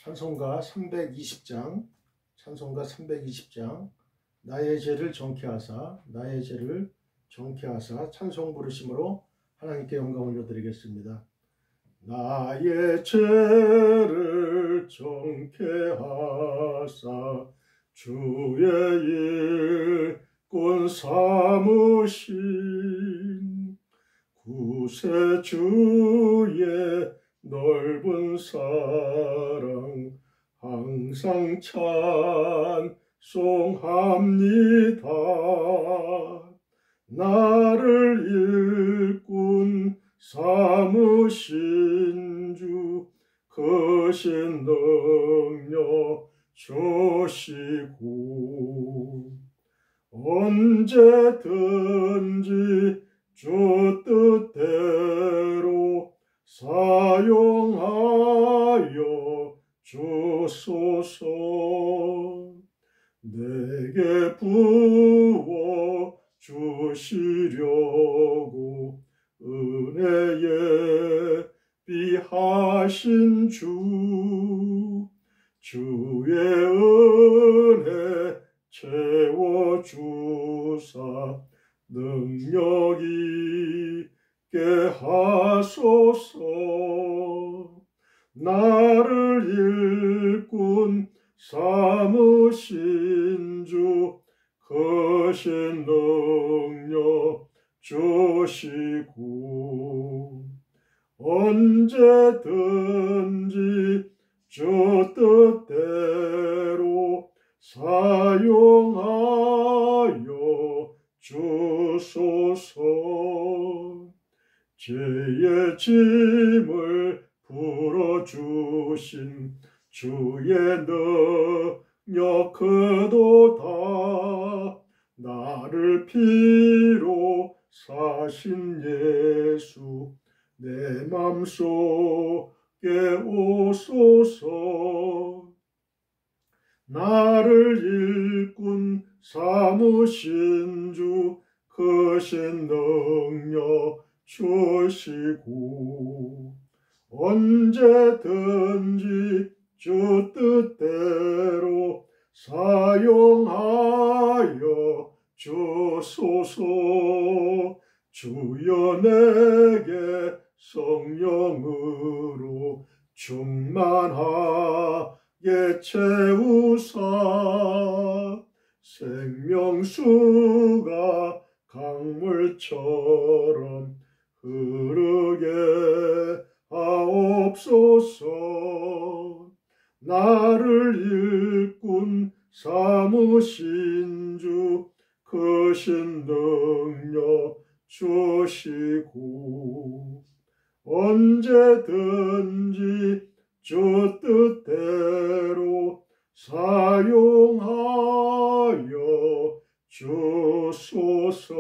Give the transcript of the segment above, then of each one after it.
찬송가 320장, 찬송가 320장, 나의 죄를 정케하사, 나의 죄를 정케하사 찬송 부르심으로 하나님께 영광 올려드리겠습니다. 나의 죄를 정케하사 주의 일꾼 삼으신 구세주의 넓은 사랑 항상 찬송합니다. 나를 일꾼 삼으신 주 크신 능력 주시고 언제든지 주 뜻대로 사용하여 주소서. 내게 부어 주시려고 은혜에 비하신 주의 은혜 채워주사 능력 있게 하소서. 나를 일꾼 삼으신 주 크신 능력 주시고 언제든지 주 뜻대로 사용하여 주소서. 죄의 짐을 풀어주신 주의 능력 크도다. 나를 피로 사신 예수 내 맘속에 오소서. 나를 일꾼 삼으신 주 크신 능력 주시고 언제든지 주 뜻대로 사용하여 주소서. 주여 내게 성령으로 충만하게 채우사 생명수가 강물처럼 흐르게 하옵소서. 나를 일꾼 삼으신 주 크신 능력 주시고 언제든지 주 뜻대로 사용하여 주소서.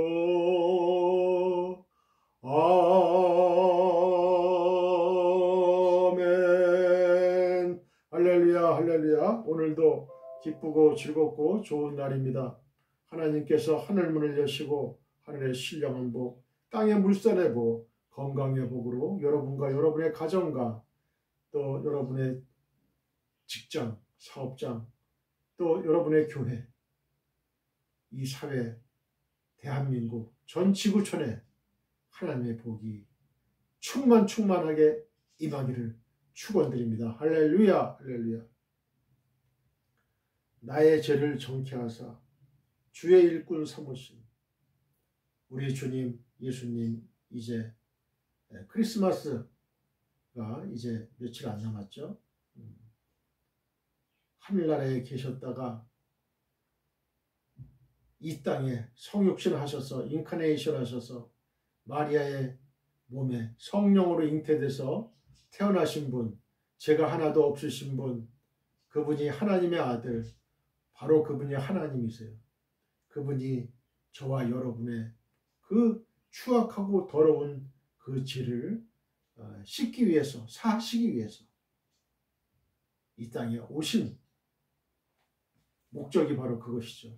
아멘. 할렐루야, 할렐루야. 오늘도 기쁘고 즐겁고 좋은 날입니다. 하나님께서 하늘문을 여시고 하늘의 신령한 복, 땅의 물살의 복, 건강의 복으로 여러분과 여러분의 가정과 또 여러분의 직장, 사업장, 또 여러분의 교회, 이 사회, 대한민국 전 지구촌에 하나님의 복이 충만하게 임하기를 축원드립니다. 할렐루야, 할렐루야. 나의 죄를 정케하사 주의 일꾼 삼으신 우리 주님 예수님, 이제 크리스마스가 이제 며칠 안 남았죠. 하늘나라에 계셨다가 이 땅에 성육신 하셔서 인카네이션 하셔서 마리아의 몸에 성령으로 잉태돼서 태어나신 분, 죄가 하나도 없으신 분, 그분이 하나님의 아들, 바로 그분이 하나님이세요. 그분이 저와 여러분의 그 추악하고 더러운 그 죄를 씻기 위해서, 사하시기 위해서 이 땅에 오신 목적이 바로 그것이죠.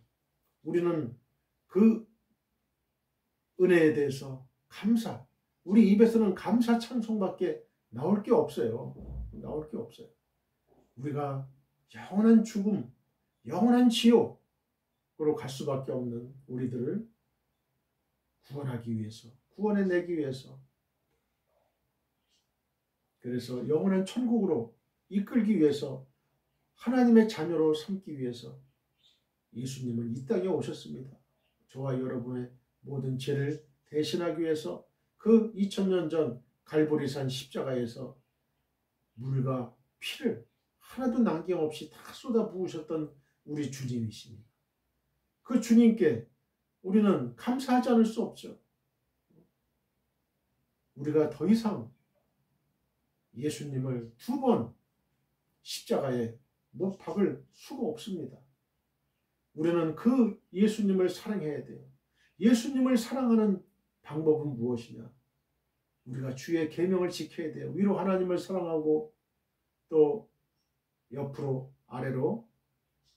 우리는 그 은혜에 대해서 감사, 우리 입에서는 감사 찬송밖에 나올 게 없어요. 나올 게 없어요. 우리가 영원한 죽음, 영원한 지옥으로 갈 수밖에 없는 우리들을 구원하기 위해서, 구원해내기 위해서, 그래서 영원한 천국으로 이끌기 위해서, 하나님의 자녀로 삼기 위해서 예수님은 이 땅에 오셨습니다. 저와 여러분의 모든 죄를 대신하기 위해서 그 2000년 전 갈보리산 십자가에서 물과 피를 하나도 남김없이 다 쏟아 부으셨던 우리 주님이십니다. 그 주님께 우리는 감사하지 않을 수 없죠. 우리가 더 이상 예수님을 2번 십자가에 못 박을 수가 없습니다. 우리는 그 예수님을 사랑해야 돼요. 예수님을 사랑하는 방법은 무엇이냐? 우리가 주의 계명을 지켜야 돼요. 위로 하나님을 사랑하고 또 옆으로 아래로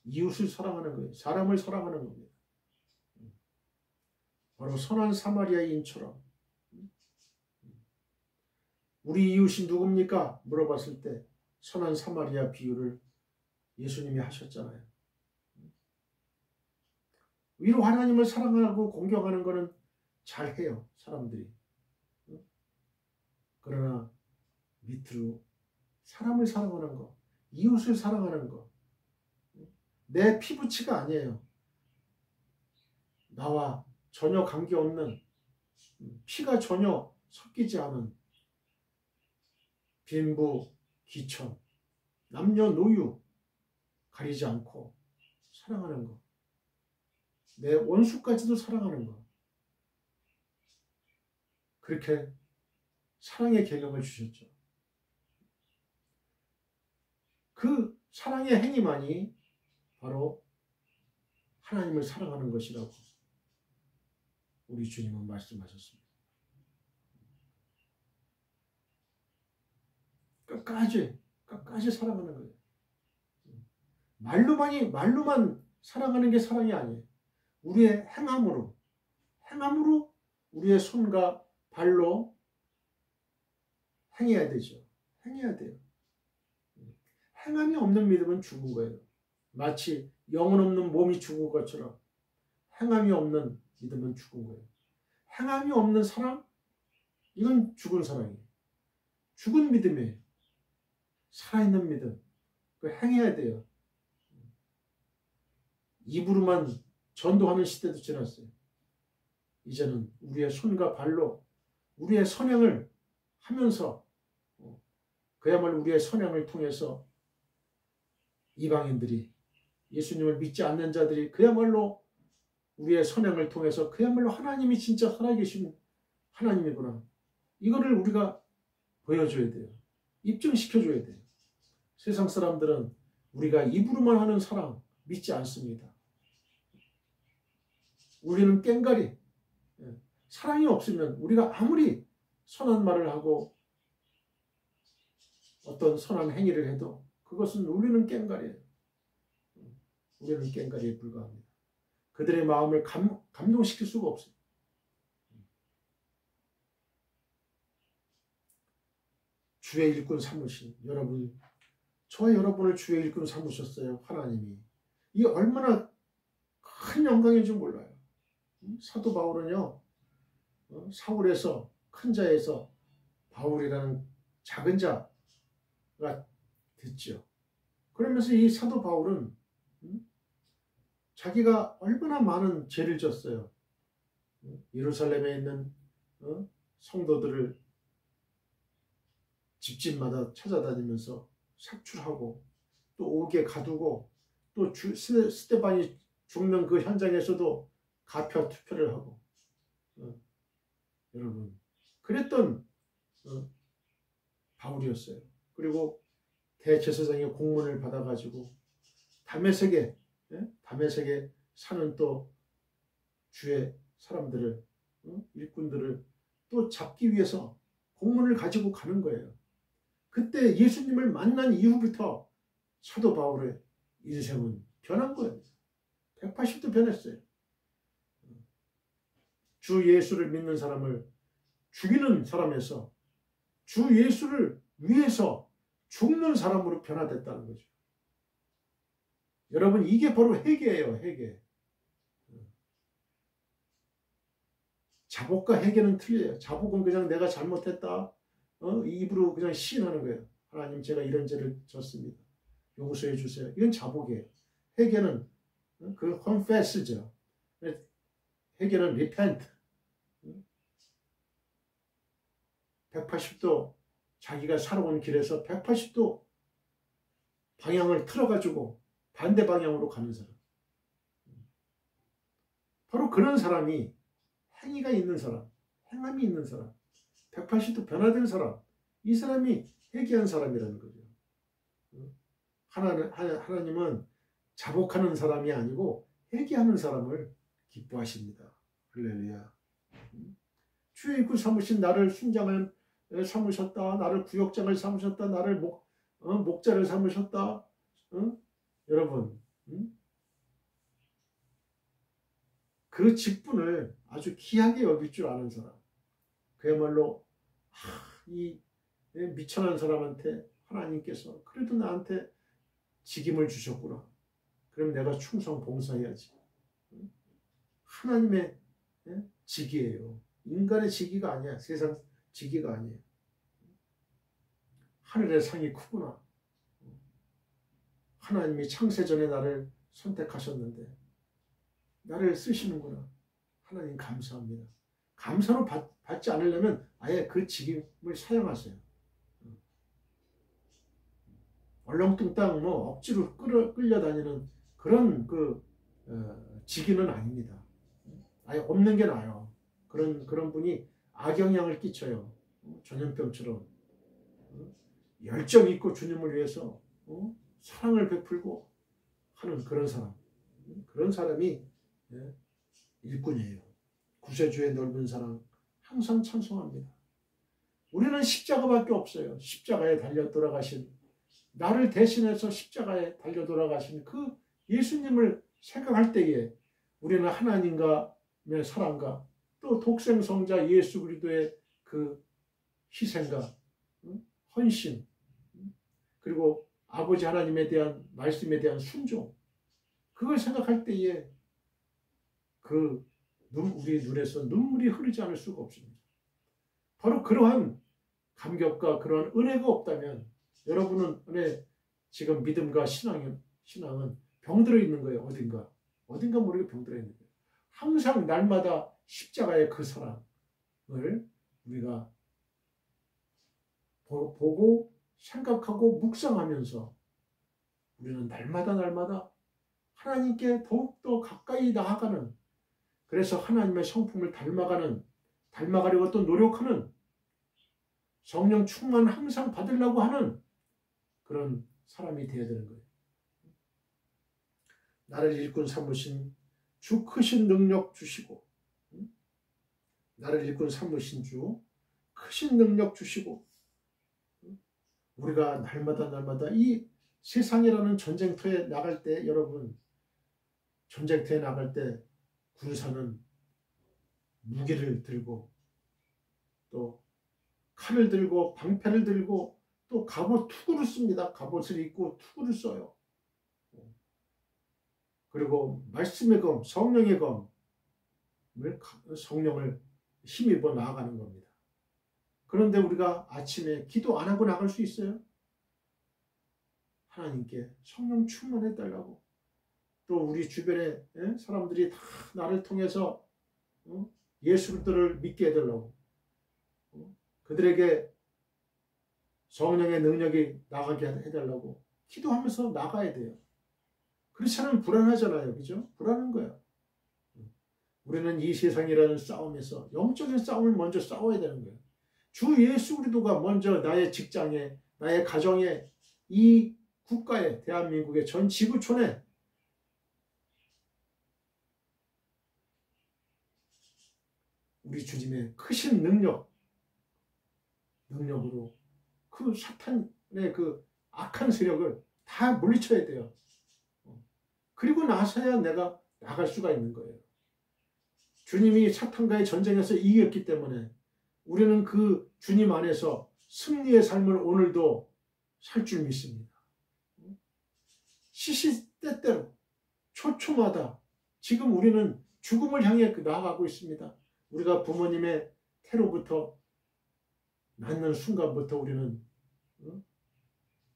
이웃을 사랑하는 거예요. 사람을 사랑하는 겁니다. 바로 선한 사마리아인처럼. 우리 이웃이 누굽니까? 물어봤을 때 선한 사마리아 비유를 예수님이 하셨잖아요. 위로 하나님을 사랑하고 공경하는 것은 잘해요, 사람들이. 그러나 밑으로 사람을 사랑하는 것, 이웃을 사랑하는 것, 내 피부치가 아니에요. 나와 전혀 관계없는, 피가 전혀 섞이지 않은 빈부, 기천, 남녀노유 가리지 않고 사랑하는 것, 내 원수까지도 사랑하는 것, 그렇게 사랑의 계명을 주셨죠. 그 사랑의 행위만이 바로 하나님을 사랑하는 것이라고 우리 주님은 말씀하셨습니다. 끝까지 사랑하는 거예요. 말로만 사랑하는 게 사랑이 아니에요. 우리의 행함으로 우리의 손과 발로 행해야 되죠. 행해야 돼요. 행함이 없는 믿음은 죽은 거예요. 마치 영혼 없는 몸이 죽은 것처럼 행함이 없는 믿음은 죽은 거예요. 행함이 없는 사랑? 이건 죽은 사랑이에요. 죽은 믿음이에요. 살아있는 믿음. 그 행해야 돼요. 입으로만 전도하는 시대도 지났어요. 이제는 우리의 손과 발로 우리의 선행을 하면서 그야말로 우리의 선행을 통해서 이방인들이 예수님을 믿지 않는 자들이 그야말로 우리의 선행을 통해서 그야말로 하나님이 진짜 살아계신 하나님이구나. 이거를 우리가 보여줘야 돼요. 입증시켜줘야 돼요. 세상 사람들은 우리가 입으로만 하는 사랑 믿지 않습니다. 우리는 깽가리. 사랑이 없으면 우리가 아무리 선한 말을 하고 어떤 선한 행위를 해도 그것은 우리는 깽가리예요. 우리는 깽가리에 불과합니다. 그들의 마음을 감동시킬 수가 없어요. 주의 일꾼 삼으신 여러분, 저와 여러분을 주의 일꾼 삼으셨어요. 하나님이. 이 얼마나 큰 영광인 줄 몰라요. 사도 바울은요, 사울에서 큰 자에서 바울이라는 작은 자가 됐죠. 그러면서 이 사도 바울은 자기가 얼마나 많은 죄를 졌어요. 예루살렘에 있는 성도들을 집집마다 찾아다니면서 삭출하고 또 옥에 가두고 또 스데반이 죽는 그 현장에서도 가표 투표를 하고 여러분 그랬던 바울이었어요. 그리고 대제사장의 공문을 받아가지고 다메섹에 사는 또 주의 사람들을 일꾼들을 또 잡기 위해서 공문을 가지고 가는 거예요. 그때 예수님을 만난 이후부터 사도 바울의 인생은 변한 거예요. 180도 변했어요. 주 예수를 믿는 사람을 죽이는 사람에서 주 예수를 위해서 죽는 사람으로 변화됐다는 거죠. 여러분 이게 바로 회개예요. 회개. 자복과 회개는 틀려요. 자복은 그냥 내가 잘못했다. 입으로 그냥 시인하는 거예요. 하나님 제가 이런 죄를 졌습니다. 용서해 주세요. 이건 자복이에요. 회개는 그 confess죠. 회개는 repent. 180도 자기가 살아온 길에서 180도 방향을 틀어가지고 반대 방향으로 가는 사람. 바로 그런 사람이 행위가 있는 사람, 행함이 있는 사람, 180도 변화된 사람, 이 사람이 회개한 사람이라는 거죠. 하나님은 자복하는 사람이 아니고 회개하는 사람을 기뻐하십니다. 할렐루야. 주의 입구 삼으신 나를 순장을 삼으셨다. 나를 구역장을 삼으셨다. 나를 목자를 삼으셨다. 여러분, 그 직분을 아주 귀하게 여길 줄 아는 사람, 그야말로 이 미천한 사람한테 하나님께서 그래도 나한테 직임을 주셨구나. 그럼 내가 충성 봉사해야지. 하나님의 직이에요. 인간의 직위가 아니야. 세상 직위가 아니에요. 하늘의 상이 크구나. 하나님이 창세전에 나를 선택하셨는데 나를 쓰시는구나. 하나님 감사합니다. 감사로 받지 않으려면 아예 그 직임을 사용하세요. 얼렁뚱땅 억지로 끌려다니는 그런 직위는 아닙니다. 아예 없는 게 나아요. 그런 분이 악영향을 끼쳐요. 전염병처럼. 열정 있고 주님을 위해서 사랑을 베풀고 하는 그런 사람. 그런 사람이 일꾼이에요. 구세주의 넓은 사랑 항상 찬송합니다. 우리는 십자가밖에 없어요. 십자가에 달려 돌아가신, 나를 대신해서 십자가에 달려 돌아가신 그 예수님을 생각할 때에 우리는 하나님과의 사랑과 또 독생성자 예수 그리스도의 그 희생과 헌신, 그리고 아버지 하나님에 대한 말씀에 대한 순종, 그걸 생각할 때에 우리 눈에서 눈물이 흐르지 않을 수가 없습니다. 바로 그러한 감격과 그러한 은혜가 없다면 여러분은 지금 믿음과 신앙은 병들어 있는 거예요. 어딘가 모르게 병들어 있는 거예요. 항상 날마다 십자가의 그 사랑을 우리가 보고 생각하고 묵상하면서 우리는 날마다 하나님께 더욱더 가까이 나아가는, 그래서 하나님의 성품을 닮아가려고 또 노력하는, 성령 충만 항상 받으려고 하는 그런 사람이 되어야 되는 거예요. 나를 일꾼 삼으신 주 크신 능력 주시고, 나를 일꾼 삼으신 주 크신 능력 주시고, 우리가 날마다 이 세상이라는 전쟁터에 나갈 때, 여러분, 전쟁터에 나갈 때 군사는 무기를 들고 또 칼을 들고 방패를 들고 또 갑옷 투구를 씁니다. 갑옷을 입고 투구를 써요. 그리고 말씀의 검, 성령의 검을, 성령을 힘입어 나아가는 겁니다. 그런데 우리가 아침에 기도 안 하고 나갈 수 있어요? 하나님께 성령 충만해달라고. 또 우리 주변에 사람들이 다 나를 통해서 예수 그리스도를 믿게 해달라고, 그들에게 성령의 능력이 나가게 해달라고 기도하면서 나가야 돼요. 그렇지 않으면 불안하잖아요. 그죠? 불안한 거야. 우리는 이 세상이라는 싸움에서 영적인 싸움을 먼저 싸워야 되는 거예요. 주 예수 그리스도가 먼저 나의 직장에, 나의 가정에, 이 국가에, 대한민국의 전 지구촌에 우리 주님의 크신 능력으로 그 사탄의 그 악한 세력을 다 물리쳐야 돼요. 그리고 나서야 내가 나갈 수가 있는 거예요. 주님이 사탄과의 전쟁에서 이겼기 때문에 우리는 그 주님 안에서 승리의 삶을 오늘도 살 줄 믿습니다. 시시때때로 초초마다 지금 우리는 죽음을 향해 나아가고 있습니다. 우리가 부모님의 태로부터 낳는 순간부터 우리는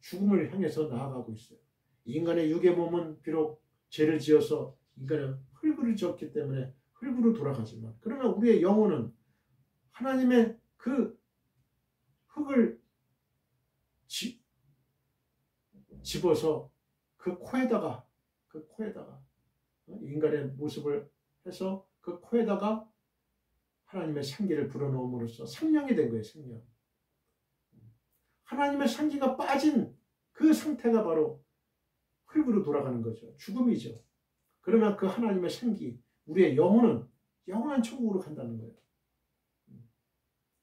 죽음을 향해서 나아가고 있어요. 인간의 육의 몸은 비록 죄를 지어서 인간은 흙으로 지었기 때문에 흙으로 돌아가지만, 그러나 우리의 영혼은 하나님의 그 흙을 집어서 그 코에다가 인간의 모습을 해서 그 코에다가 하나님의 생기를 불어넣음으로써 생명이 된 거예요. 생명. 하나님의 생기가 빠진 그 상태가 바로 흙으로 돌아가는 거죠. 죽음이죠. 그러나 그 하나님의 생기, 우리의 영혼은 영원한 천국으로 간다는 거예요.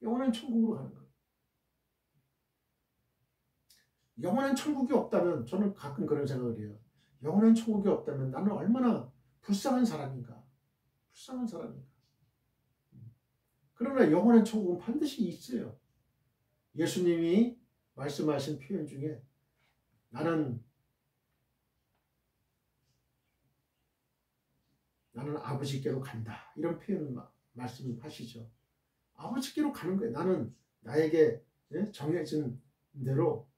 영원한 천국으로 가는 거예요. 영원한 천국이 없다면, 저는 가끔 그런 생각을 해요. 영원한 천국이 없다면 나는 얼마나 불쌍한 사람인가. 불쌍한 사람인가. 그러나 영원한 천국은 반드시 있어요. 예수님이 말씀하신 표현 중에 나는 아버지께로 간다, 이런 표현 말씀하시죠. 아버지께로 가는 거예요. 나는 나에게 정해진 대로,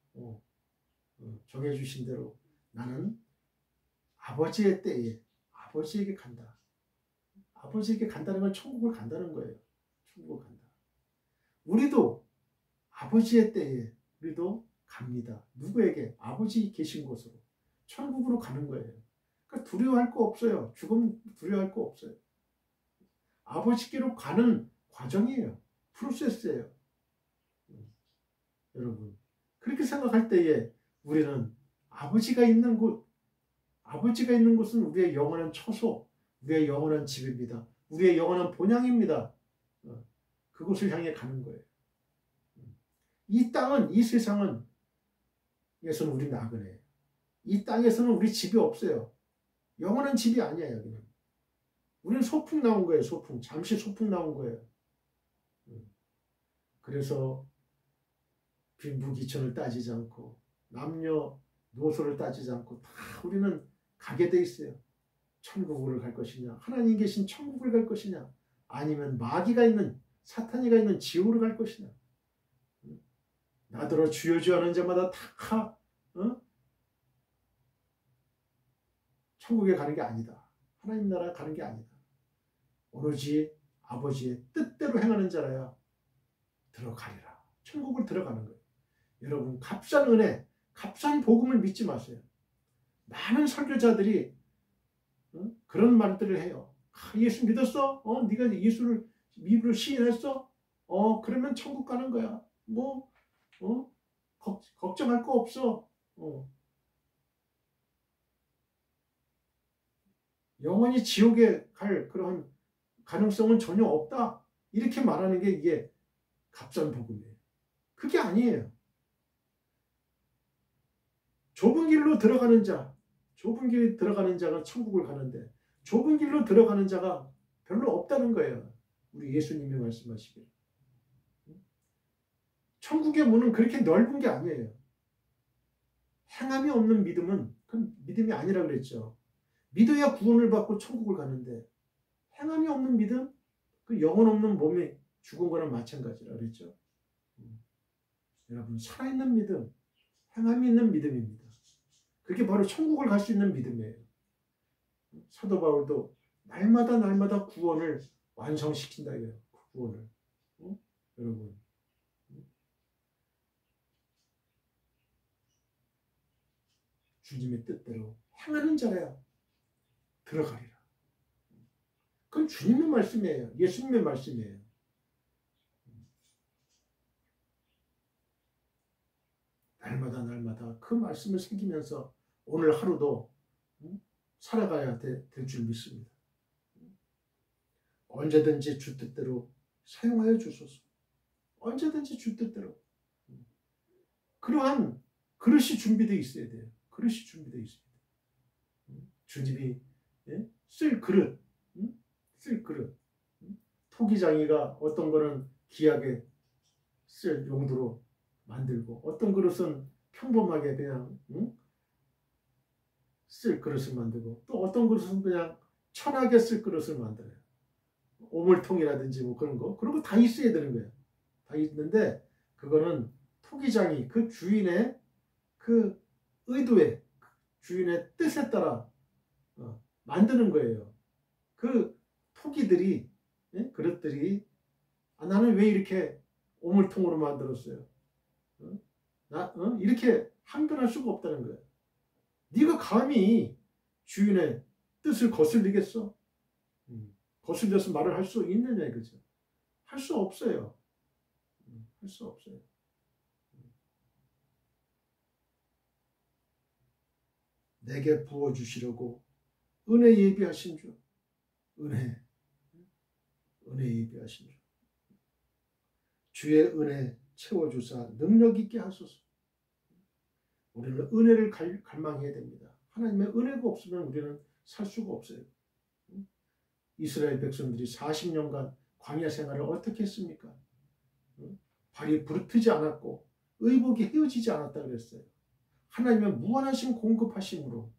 정해주신 대로 나는 아버지의 때에 아버지에게 간다. 아버지에게 간다는 건 천국을 간다는 거예요. 천국을 간다. 우리도 아버지의 때에 우리도 갑니다. 누구에게? 아버지 계신 곳으로, 천국으로 가는 거예요. 그러니까 두려워할 거 없어요. 죽음 두려워할 거 없어요. 아버지께로 가는 과정이에요. 프로세스예요. 여러분, 그렇게 생각할 때에 우리는 아버지가 있는 곳은 우리의 영원한 처소, 우리의 영원한 집입니다. 우리의 영원한 본향입니다. 그곳을 향해 가는 거예요. 이 땅은, 이 세상은 에서는 우리 나그네예요. 이 땅에서는 우리 집이 없어요. 영원한 집이 아니에요. 여기는. 우리는 소풍 나온 거예요. 소풍. 잠시 소풍 나온 거예요. 그래서 빈부귀천을 따지지 않고 남녀 노소를 따지지 않고 다 우리는 가게 돼 있어요. 천국을 갈 것이냐, 하나님 계신 천국을 갈 것이냐, 아니면 마귀가 있는, 사탄이가 있는 지옥으로 갈 것이냐. 나더러 주여 주여 하는 자마다 다 천국에 가는 게 아니다. 하나님 나라 가는 게 아니다. 오로지 아버지의 뜻대로 행하는 자라야 들어가리라. 천국을 들어가는 거예요. 여러분, 값싼 은혜, 값싼 복음을 믿지 마세요. 많은 설교자들이 그런 말들을 해요. 예수 믿었어? 네가 예수를 입으로 시인했어? 그러면 천국 가는 거야. 걱정할 거 없어. 영원히 지옥에 갈 그런 가능성은 전혀 없다. 이렇게 말하는 게 이게 값싼 복음이에요. 그게 아니에요. 좁은 길로 들어가는 자가 천국을 가는데 좁은 길로 들어가는 자가 별로 없다는 거예요. 우리 예수님이 말씀하시길. 천국의 문은 그렇게 넓은 게 아니에요. 행함이 없는 믿음은 그건 믿음이 아니라 그랬죠. 믿어야 구원을 받고 천국을 가는데 행함이 없는 믿음, 그 영혼 없는 몸에 죽은 거랑 마찬가지라 그랬죠. 여러분, 살아있는 믿음, 행함이 있는 믿음입니다. 그게 바로 천국을 갈 수 있는 믿음이에요. 사도 바울도 날마다 구원을 완성시킨다 이거예요. 구원을. 여러분, 주님의 뜻대로 행하는 자라야 들어가리라. 그건 주님의 말씀이에요. 예수님의 말씀이에요. 날마다 그 말씀을 새기면서 오늘 하루도 살아가야 될 줄 믿습니다. 언제든지 주 뜻대로 사용하여 주소서. 언제든지 주 뜻대로. 그러한 그릇이 준비되어 있어야 돼요. 그릇이 준비되어 있습니다. 주님이 쓸 그릇, 토기장이가 어떤 거는 귀하게 쓸 용도로 만들고 어떤 그릇은 평범하게 그냥 쓸 그릇을 만들고 또 어떤 그릇은 그냥 천하게 쓸 그릇을 만들어요. 오물통이라든지 뭐 그런 거 다 있어야 되는 거예요. 다 있는데 그거는 토기장이 그 주인의 그 의도에 주인의 뜻에 따라 만드는 거예요. 그 토기들이 그릇들이 나는 왜 이렇게 오물통으로 만들었어요? 이렇게 항변할 수가 없다는 거예요. 네가 감히 주인의 뜻을 거슬리겠어? 거슬려서 말을 할 수 있느냐 이거죠. 할 수 없어요. 할 수 없어요. 내게 부어주시려고 은혜 예비하신 줄. 은혜 예비하신 줄. 주의 은혜 채워주사 능력 있게 하소서. 우리는 은혜를 갈망해야 됩니다. 하나님의 은혜가 없으면 우리는 살 수가 없어요. 이스라엘 백성들이 40년간 광야 생활을 어떻게 했습니까? 발이 부르트지 않았고 의복이 헤어지지 않았다 그랬어요. 하나님의 무한하신 공급하심으로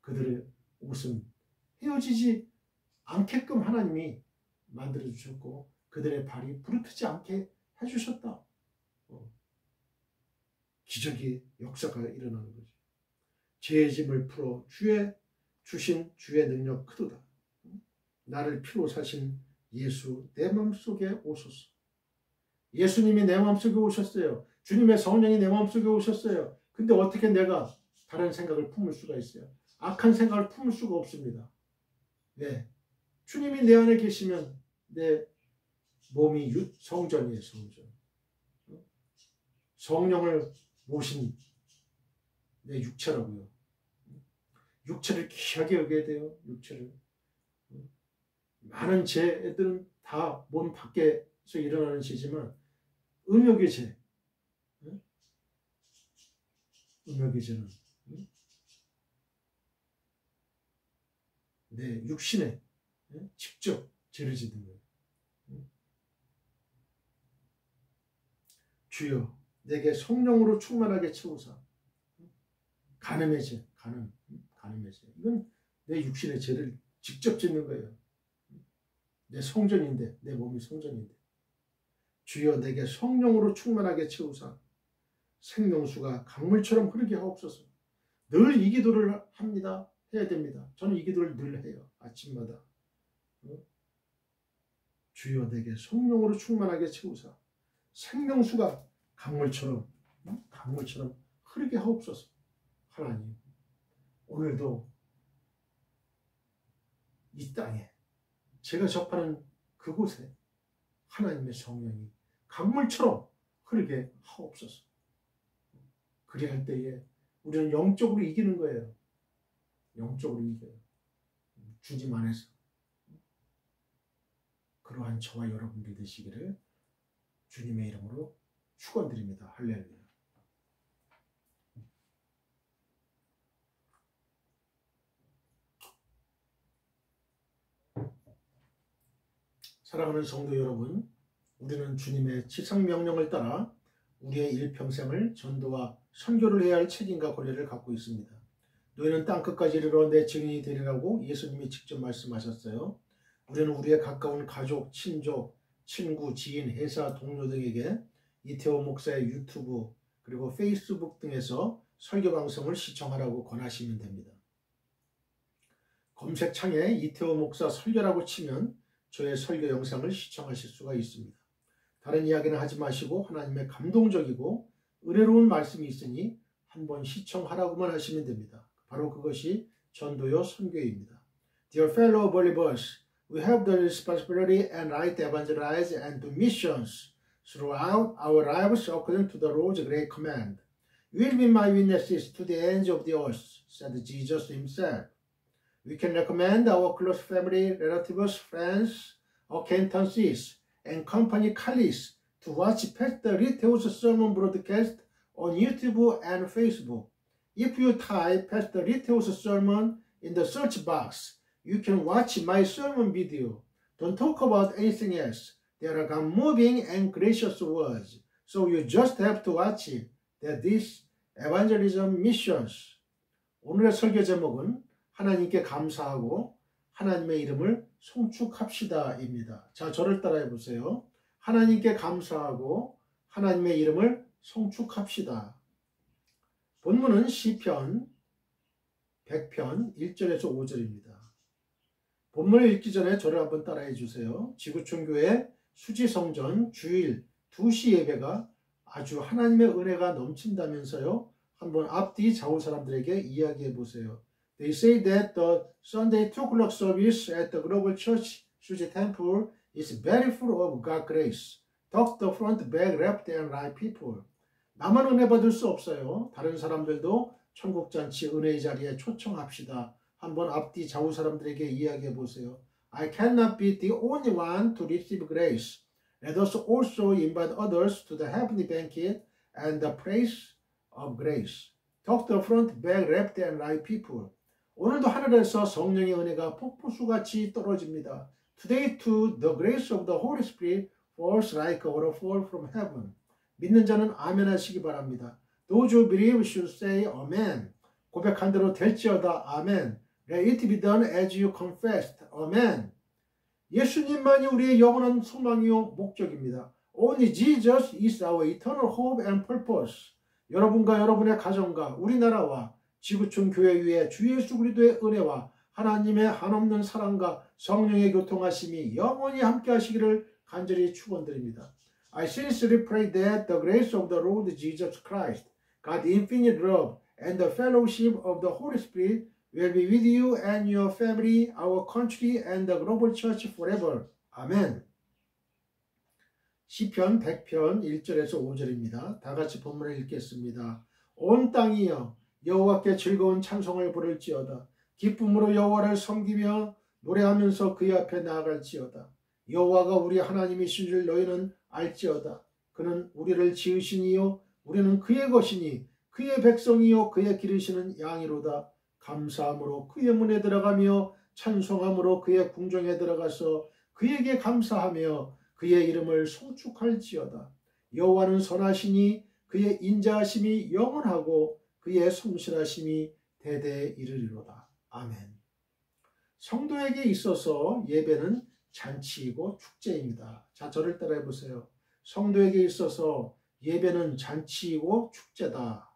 그들의 옷은 헤어지지 않게끔 하나님이 만들어주셨고 그들의 발이 부르트지 않게 해주셨다. 기적의 역사가 일어나는 거죠. 죄의 짐을 풀어 주신 주의 능력 크도다. 나를 피로 사신 예수 내 마음속에 오소서. 예수님이 내 마음속에 오셨어요. 주님의 성령이 내 마음속에 오셨어요. 근데 어떻게 내가 다른 생각을 품을 수가 있어요? 악한 생각을 품을 수가 없습니다. 왜? 주님이 내 안에 계시면 내 몸이 성전이에요. 성전. 성령을 모신 내 육체라고요. 육체를 귀하게 여겨야 돼요. 육체를. 많은 죄들은 다 몸 밖에서 일어나는 죄지만 음욕의 죄, 음욕의 죄는 내 육신에 직접 죄를 짓는 거예요. 주여 내게 성령으로 충만하게 채우사. 간음의 죄, 간음의 죄. 이건 내 육신의 죄를 직접 짓는 거예요. 내 성전인데, 내 몸이 성전인데. 주여 내게 성령으로 충만하게 채우사. 생명수가 강물처럼 흐르게 하옵소서. 늘 이 기도를 합니다. 해야 됩니다. 저는 이 기도를 늘 해요. 아침마다. 주여 내게 성령으로 충만하게 채우사. 생명수가 강물처럼 흐르게 하옵소서. 하나님, 오늘도 이 땅에 제가 접하는 그곳에 하나님의 성령이 강물처럼 흐르게 하옵소서. 그리할 때에 우리는 영적으로 이기는 거예요. 영적으로 이겨요. 주님 안에서. 그러한 저와 여러분들이 되시기를 주님의 이름으로 축원드립니다. 할렐루야. 사랑하는 성도 여러분, 우리는 주님의 지상명령을 따라 우리의 일평생을 전도와 선교를 해야 할 책임과 권리를 갖고 있습니다. 너희는 땅끝까지 이르러 내 증인이 되리라고 예수님이 직접 말씀하셨어요. 우리는 우리의 가까운 가족, 친족, 친구, 지인, 회사, 동료 등에게 이태호 목사의 유튜브 그리고 페이스북 등에서 설교 방송을 시청하라고 권하시면 됩니다. 검색창에 이태호 목사 설교라고 치면 저의 설교 영상을 시청하실 수가 있습니다. 다른 이야기는 하지 마시고 하나님의 감동적이고 은혜로운 말씀이 있으니 한번 시청하라고만 하시면 됩니다. 바로 그것이 전도요 선교입니다. Dear fellow believers, we have the responsibility and right to evangelize and do missions throughout our lives according to the Lord's great command. You will be my witnesses to the ends of the earth, said Jesus himself. We can recommend our close family, relatives, friends, acquaintances, and company colleagues to watch Pastor Riteo's sermon broadcast on YouTube and Facebook. If you type Pastor Riteo's sermon in the search box, you can watch my sermon video. Don't talk about anything else. There are God's moving and gracious words, so you just have to watch it. That these evangelism missions 오늘의 설교 제목은 하나님께 감사하고 하나님의 이름을 송축합시다입니다. 자, 저를 따라해 보세요. 하나님께 감사하고 하나님의 이름을 송축합시다. 본문은 시편 100편 1절에서 5절입니다. 본문을 읽기 전에 저를 한번 따라해 주세요. 지구촌교회 수지성전 주일 2시 예배가 아주 하나님의 은혜가 넘친다면서요. 한번 앞뒤 좌우 사람들에게 이야기해 보세요. They say that the Sunday 2 o'clock service at the Global Church Suji Temple is very full of God's grace. Talk the front, back, left and right people. 나만 은혜 받을 수 없어요. 다른 사람들도 천국잔치 은혜의 자리에 초청합시다. 한번 앞뒤 좌우 사람들에게 이야기해 보세요. I cannot be the only one to receive grace. Let us also invite others to the heavenly banquet and the praise of grace. Talk the front, back, left and right people. 오늘도 하늘에서 성령의 은혜가 폭포수같이 떨어집니다. Today too the grace of the Holy Spirit falls like a waterfall from heaven. 믿는 자는 아멘 하시기 바랍니다. Those who believe should say amen. 고백한 대로 될지어다 아멘. Let it be done as you confessed. 아멘. 예수님만이 우리의 영원한 소망이요 목적입니다. Only Jesus is our eternal hope and purpose. 여러분과 여러분의 가정과 우리나라와 지구촌 교회 위에 주 예수 그리스도의 은혜와 하나님의 한없는 사랑과 성령의 교통하심이 영원히 함께 하시기를 간절히 축원드립니다. I sincerely pray that the grace of the Lord Jesus Christ, God's infinite love, and the fellowship of the Holy Spirit will be with you and your family, our country, and the global church forever. 아멘. 시편 100편 1절에서 5절입니다. 다 같이 본문을 읽겠습니다. 온 땅이여 여호와께 즐거운 찬송을 부를지어다. 기쁨으로 여호와를 섬기며 노래하면서 그의 앞에 나아갈지어다. 여호와가 우리 하나님이신 줄 너희는 알지어다. 그는 우리를 지으시니요 우리는 그의 것이니 그의 백성이요 그의 기르시는 양이로다. 감사함으로 그의 문에 들어가며 찬송함으로 그의 궁정에 들어가서 그에게 감사하며 그의 이름을 송축할지어다. 여호와는 선하시니 그의 인자하심이 영원하고 그의 성실하심이 대대에 이르리로다. 아멘. 성도에게 있어서 예배는 잔치이고 축제입니다. 자, 저를 따라해 보세요. 성도에게 있어서 예배는 잔치이고 축제다.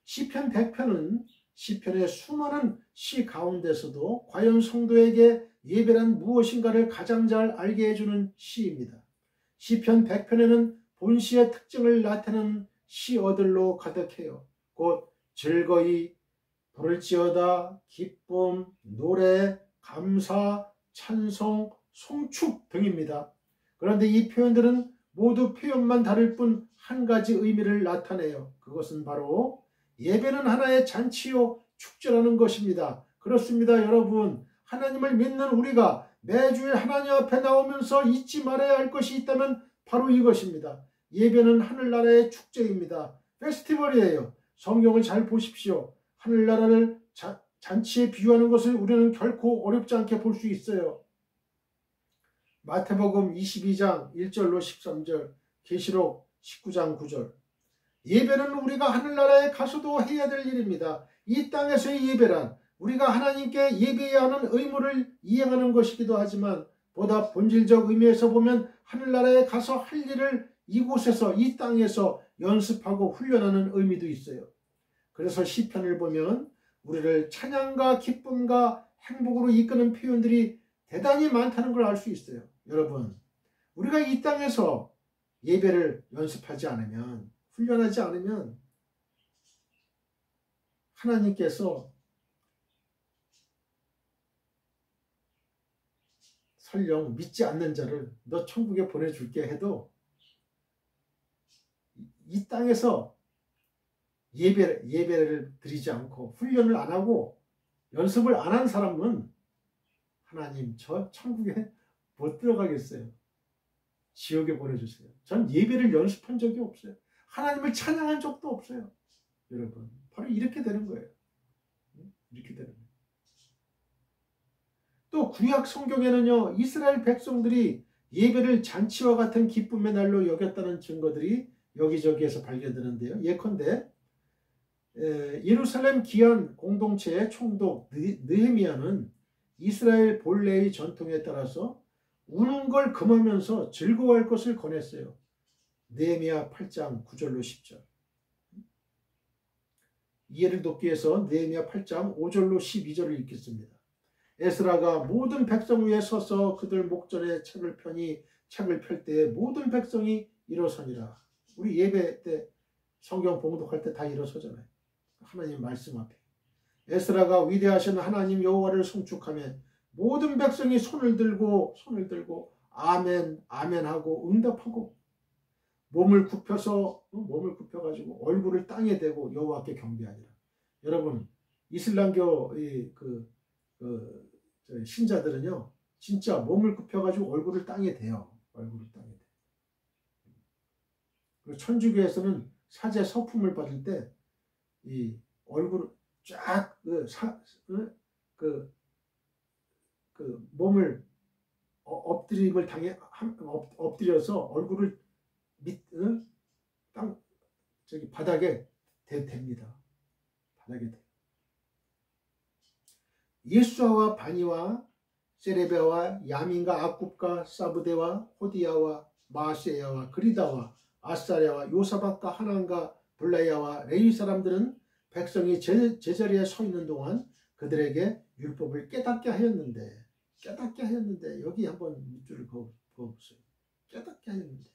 시편 100편은 시편의 수많은 시 가운데서도 과연 성도에게 예배란 무엇인가를 가장 잘 알게 해주는 시입니다. 시편 100편에는 본시의 특징을 나타내는 시어들로 가득해요. 곧 즐거이 부를지어다, 기쁨, 노래, 감사, 찬송, 송축 등입니다. 그런데 이 표현들은 모두 표현만 다를 뿐 한 가지 의미를 나타내요. 그것은 바로 예배는 하나의 잔치요 축제라는 것입니다. 그렇습니다, 여러분. 하나님을 믿는 우리가 매주일 하나님 앞에 나오면서 잊지 말아야 할 것이 있다면 바로 이것입니다. 예배는 하늘나라의 축제입니다. 페스티벌이에요. 성경을 잘 보십시오. 하늘나라를 잔치에 비유하는 것을 우리는 결코 어렵지 않게 볼 수 있어요. 마태복음 22장 1절로 13절, 계시록 19장 9절. 예배는 우리가 하늘나라에 가서도 해야 될 일입니다. 이 땅에서의 예배란 우리가 하나님께 예배해야 하는 의무를 이행하는 것이기도 하지만 보다 본질적 의미에서 보면 하늘나라에 가서 할 일을 이곳에서 이 땅에서 연습하고 훈련하는 의미도 있어요. 그래서 시편을 보면 우리를 찬양과 기쁨과 행복으로 이끄는 표현들이 대단히 많다는 걸 알 수 있어요. 여러분, 우리가 이 땅에서 예배를 연습하지 않으면, 훈련하지 않으면 하나님께서 설령 믿지 않는 자를 너 천국에 보내줄게 해도 이 땅에서 예배를 드리지 않고 훈련을 안 하고 연습을 안 한 사람은 하나님 저 천국에 못 들어가겠어요. 지옥에 보내주세요. 전 예배를 연습한 적이 없어요. 하나님을 찬양한 적도 없어요. 여러분, 바로 이렇게 되는 거예요. 이렇게 되는 거예요. 또 구약 성경에는요, 이스라엘 백성들이 예배를 잔치와 같은 기쁨의 날로 여겼다는 증거들이 여기저기에서 발견되는데요. 예컨대 예루살렘 기한 공동체의 총독 느헤미야는 이스라엘 본래의 전통에 따라서 우는 걸 금하면서 즐거워할 것을 권했어요. 느헤미야 8장 9절로 10절. 이해를 돕기 위해서 느헤미야 8장 5절로 12절을 읽겠습니다. 에스라가 모든 백성 위에 서서 그들 목전에 책을 펴니 책을 펼 때에 모든 백성이 일어서니라. 우리 예배 때 성경 봉독할 때 다 일어서잖아요. 하나님 말씀 앞에. 에스라가 위대하신 하나님 여호와를 송축하며 모든 백성이 손을 들고 아멘 아멘 하고 응답하고 몸을 굽혀가지고 얼굴을 땅에 대고 여호와께 경배하니라. 여러분 이슬람교의 신자들은요 진짜 몸을 굽혀가지고 얼굴을 땅에 대요. 얼굴을 땅에 대. 그리고 천주교에서는 사제 서품을 받을 때 이 얼굴을 쫙 몸을 엎드림을 당해 엎드려서 얼굴을 땅 바닥에 댑니다. 바닥에 대. 예수아와 바니와 세레베와 야민과 아굽과 사부데와 호디야와 마세야와 그리다와 아사랴와 요사박과 하난과 블라야와 레위 사람들은 백성이 제자리에 서 있는 동안 그들에게 율법을 깨닫게 하였는데 여기 한번 밑줄을 그어보세요. 깨닫게 하였는데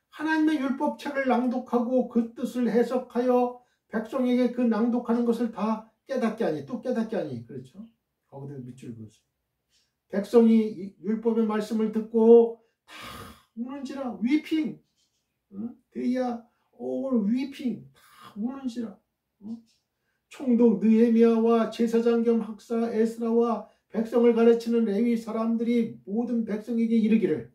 하나님의 율법책을 낭독하고 그 뜻을 해석하여 백성에게 그 낭독하는 것을 다 깨닫게 하니 또 깨닫게 하니 그렇죠. 거기다 밑줄 그으세요. 백성이 율법의 말씀을 듣고 다 우는지라 weeping they are all weeping 다 우는지라 총독 느헤미야와 제사장 겸 학사 에스라와 백성을 가르치는 레위 사람들이 모든 백성에게 이르기를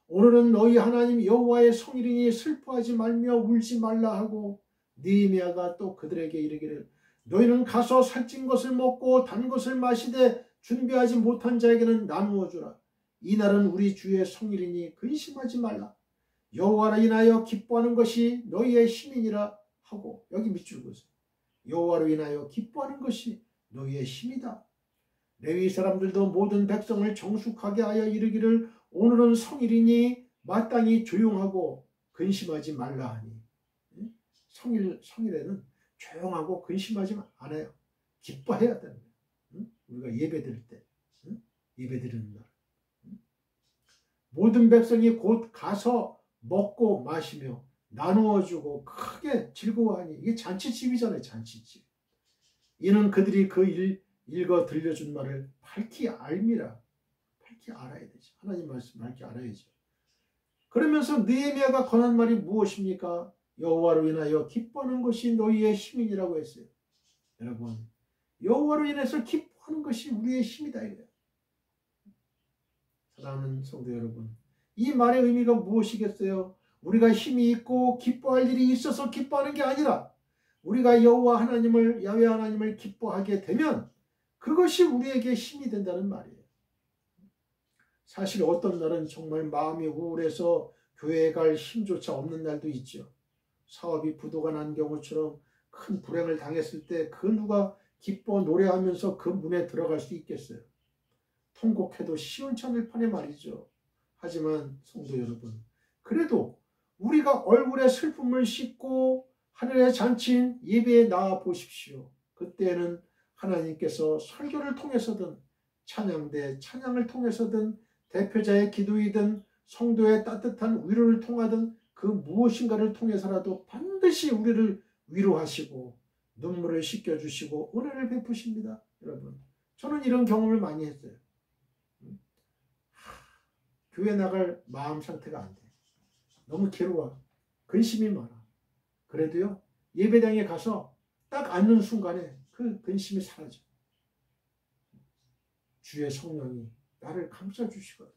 오늘은 너희 하나님 여호와의 성일이니 슬퍼하지 말며 울지 말라 하고 느헤미야가 또 그들에게 이르기를 너희는 가서 살찐 것을 먹고 단 것을 마시되 준비하지 못한 자에게는 나누어 주라. 이날은 우리 주의 성일이니 근심하지 말라. 여호와를 인하여 기뻐하는 것이 너희의 힘이니라 하고 여기 밑줄 그으세요. 여호와로 인하여 기뻐하는 것이 너희의 힘이다. 레위 사람들도 모든 백성을 정숙하게 하여 이르기를 오늘은 성일이니 마땅히 조용하고 근심하지 말라 하니 성일에는 조용하고 근심하지 않아요. 기뻐해야 되는 거예요. 우리가 예배드릴 때 예배드리는 날 모든 백성이 곧 가서 먹고 마시며 나누어주고 크게 즐거워하니 이게 잔치집이잖아요. 잔치집. 이는 그들이 그 읽어 들려준 말을 밝히 알미라. 밝히 알아야 되죠. 하나님 말씀 밝히 알아야죠. 그러면서 느헤미야가 권한 말이 무엇입니까? 여호와로 인하여 기뻐하는 것이 너희의 힘이라고 했어요. 여러분 여호와로 인해서 기뻐하는 것이 우리의 힘이다 이거예요. 사랑하는 성도 여러분 이 말의 의미가 무엇이겠어요? 우리가 힘이 있고 기뻐할 일이 있어서 기뻐하는 게 아니라 우리가 여호와 하나님을 야훼 하나님을 기뻐하게 되면 그것이 우리에게 힘이 된다는 말이에요. 사실 어떤 날은 정말 마음이 우울해서 교회에 갈 힘조차 없는 날도 있죠. 사업이 부도가 난 경우처럼 큰 불행을 당했을 때 그 누가 기뻐 노래하면서 그 문에 들어갈 수 있겠어요. 통곡해도 시원치 않을 판에 말이죠. 하지만 성도 여러분 그래도 우리가 얼굴에 슬픔을 싣고 하늘의 잔치인 예배에 나와 보십시오. 그때는 하나님께서 설교를 통해서든 찬양대 찬양을 통해서든 대표자의 기도이든 성도의 따뜻한 위로를 통하든 그 무엇인가를 통해서라도 반드시 우리를 위로하시고 눈물을 씻겨주시고 은혜를 베푸십니다. 여러분 저는 이런 경험을 많이 했어요. 교회 나갈 마음 상태가 안 돼. 너무 괴로워. 근심이 많아. 그래도요 예배당에 가서 딱 앉는 순간에 그 근심이 사라져. 주의 성령이 나를 감싸주시거든요.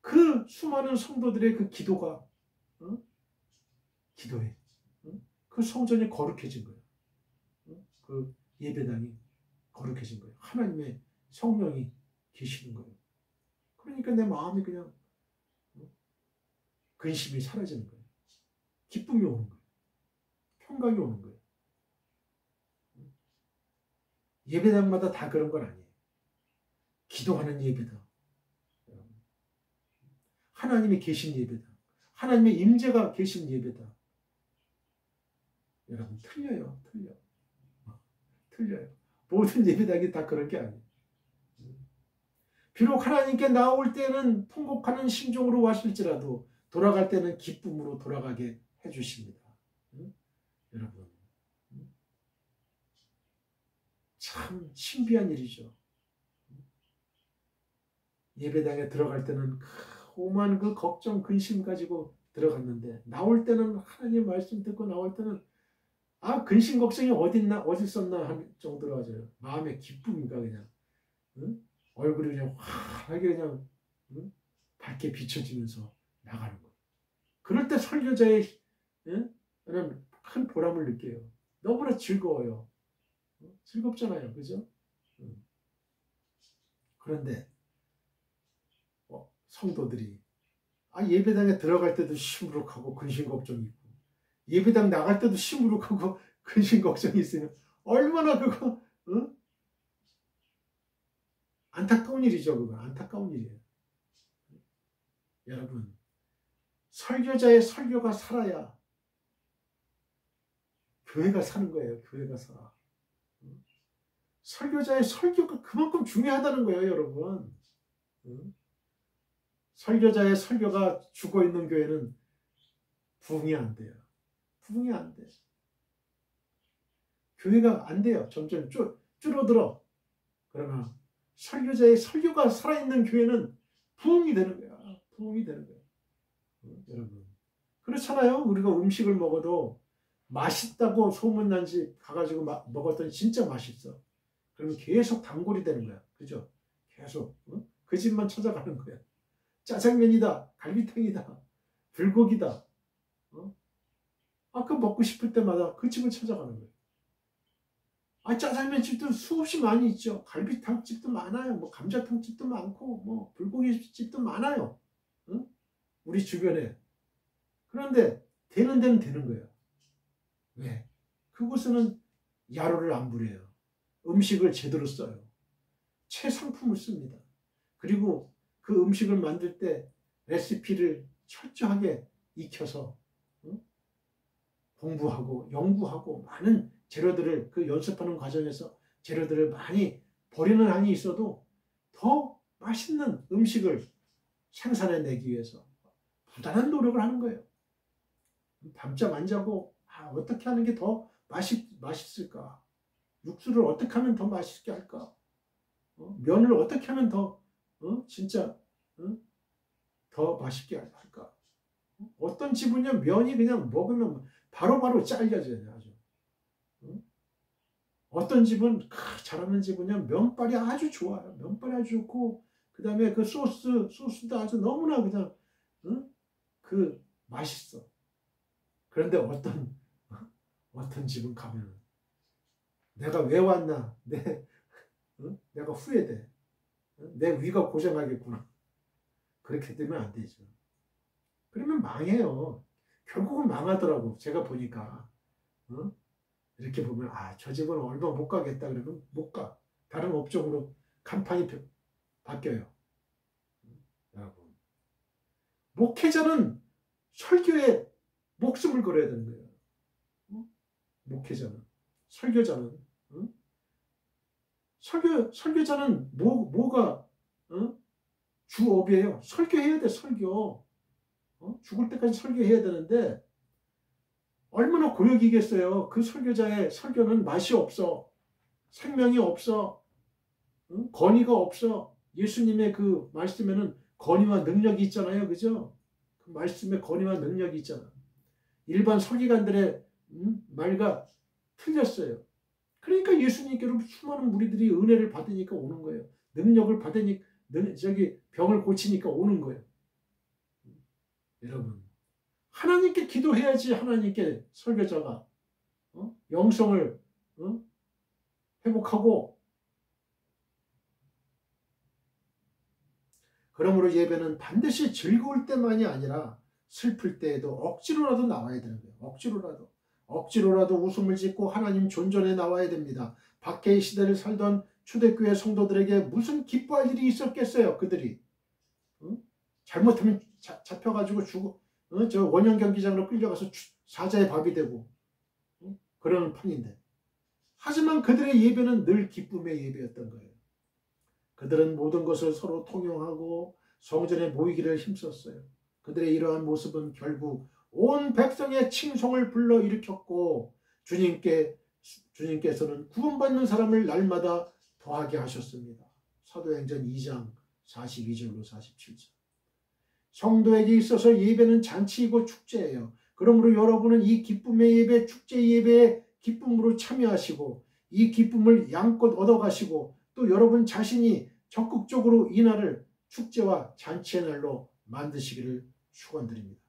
그 수많은 성도들의 그 기도가 기도해. 그 성전이 거룩해진 거예요. 그 예배당이 거룩해진 거예요. 하나님의 성령이 계시는 거예요. 그러니까 내 마음이 그냥 근심이 사라지는 거예요. 기쁨이 오는 거예요. 평강이 오는 거예요. 예배당마다 다 그런 건 아니에요. 기도하는 예배당, 하나님이 계신 예배당, 하나님의 임재가 계신 예배당. 여러분 틀려요. 틀려요. 모든 예배당이 다 그런 게 아니에요. 비록 하나님께 나올 때는 통곡하는 심정으로 왔을지라도 돌아갈 때는 기쁨으로 돌아가게 해주십니다. 여러분 참 신비한 일이죠. 예배당에 들어갈 때는 오만 그 걱정 근심 가지고 들어갔는데 나올 때는 하나님 말씀 듣고 나올 때는 근심 걱정이 어디 있었나 할 정도로 하죠. 마음의 기쁨인가 그냥 얼굴이 그냥 환하게 그냥 밝게 비춰지면서 나가는 거예요. 그럴 때 설교자의 저는 큰 보람을 느껴요. 너무나 즐거워요. 즐겁잖아요. 그죠? 그런데 성도들이 예배당에 들어갈 때도 시무룩하고 근심 걱정이 있고 예배당 나갈 때도 시무룩하고 근심 걱정이 있으면 얼마나 그거 안타까운 일이죠. 그건 안타까운 일이에요. 여러분 설교자의 설교가 살아야 교회가 사는 거예요. 교회가 살아. 설교자의 설교가 그만큼 중요하다는 거예요. 여러분 설교자의 설교가 죽어있는 교회는 부흥이 안 돼요. 부흥이 안 돼. 교회가 안 돼요. 점점 줄어들어. 그러나 설교자의 설교가 살아있는 교회는 부흥이 되는 거야. 부흥이 되는 거야. 여러분 그렇잖아요. 우리가 음식을 먹어도 맛있다고 소문난 집 가가지고 먹었더니 진짜 맛있어. 그러면 계속 단골이 되는 거야. 그죠? 계속 그 집만 찾아가는 거야. 짜장면이다, 갈비탕이다, 불고기다. 그 먹고 싶을 때마다 그 집을 찾아가는 거예요. 짜장면 집도 수없이 많이 있죠. 갈비탕 집도 많아요. 뭐 감자탕 집도 많고, 뭐 불고기 집도 많아요. 우리 주변에. 그런데 되는 데는 되는 거예요. 왜? 그곳에는 야로를 안 부려요. 음식을 제대로 써요. 최상품을 씁니다. 그리고 그 음식을 만들 때 레시피를 철저하게 익혀서 공부하고 연구하고 많은 재료들을 그 연습하는 과정에서 재료들을 많이 버리는 한이 있어도 더 맛있는 음식을 생산해내기 위해서 부단한 노력을 하는 거예요. 밤잠 안 자고 어떻게 하는 게 더 맛있을까? 육수를 어떻게 하면 더 맛있게 할까? 면을 어떻게 하면 더 진짜 더 맛있게 할까? 어떤 집은요 면이 그냥 먹으면 바로바로 잘려져요. 아주. 어떤 집은 잘하는 집은요 면발이 아주 좋아요. 면발이 아주 좋고 그 다음에 그 소스도 아주 너무나 그냥 그 맛있어. 그런데 어떤 집은 가면 내가 왜 왔나 내가 후회돼. 내 위가 고생하겠구나. 그렇게 되면 안 되죠. 그러면 망해요. 결국은 망하더라고. 제가 보니까 이렇게 보면 저 집은 얼마 못 가겠다 그러면 못 가. 다른 업종으로 간판이 바뀌어요. 여러분 목회자는 설교에 목숨을 걸어야 되는 거예요. 목회자는 설교자는 설교자는 뭐가 주업이에요. 설교해야 돼. 설교. 죽을 때까지 설교해야 되는데 얼마나 고역이겠어요. 그 설교자의 설교는 맛이 없어. 생명이 없어. 권위가 없어. 예수님의 그 말씀에는 권위와 능력이 있잖아요. 그죠? 그 말씀에 권위와 능력이 있잖아. 일반 서기관들의 말과 틀렸어요. 그러니까 예수님께로 수많은 무리들이 은혜를 받으니까 오는 거예요. 능력을 받으니까 병을 고치니까 오는 거예요. 여러분 하나님께 기도해야지. 하나님께 설교자가 영성을 회복하고. 그러므로 예배는 반드시 즐거울 때만이 아니라 슬플 때에도 억지로라도 나와야 되는 거예요. 억지로라도 웃음을 짓고 하나님 존전에 나와야 됩니다. 박해의 시대를 살던 초대교회 성도들에게 무슨 기뻐할 일이 있었겠어요. 그들이 잘못하면 잡혀가지고 저 원형 경기장으로 끌려가서 사자의 밥이 되고 그러는 판인데, 하지만 그들의 예배는 늘 기쁨의 예배였던 거예요. 그들은 모든 것을 서로 통용하고 성전에 모이기를 힘썼어요. 그들의 이러한 모습은 결국 온 백성의 칭송을 불러일으켰고 주님께서는 구원받는 사람을 날마다 더하게 하셨습니다. 사도행전 2장 42절로 47절. 성도에게 있어서 예배는 잔치이고 축제예요. 그러므로 여러분은 이 기쁨의 예배, 축제 예배에 기쁨으로 참여하시고 이 기쁨을 양껏 얻어가시고 또 여러분 자신이 적극적으로 이 날을 축제와 잔치의 날로 만드시기를 축원드립니다.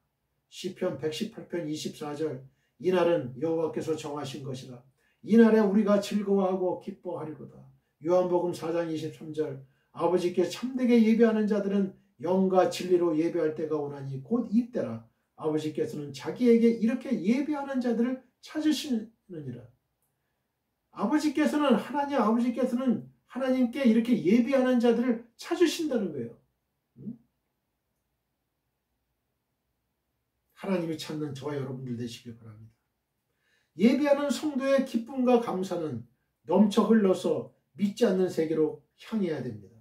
시편 118편 24절. 이 날은 여호와께서 정하신 것이라. 이 날에 우리가 즐거워하고 기뻐하리로다. 요한복음 4장 23절. 아버지께 참되게 예배하는 자들은 영과 진리로 예배할 때가 오나니 곧 이때라. 아버지께서는 자기에게 이렇게 예배하는 자들을 찾으시느니라. 아버지께서는 하나님께 이렇게 예배하는 자들을 찾으신다는 거예요. 하나님이 찾는 저와 여러분들 되시길 바랍니다. 예배하는 성도의 기쁨과 감사는 넘쳐 흘러서 믿지 않는 세계로 향해야 됩니다.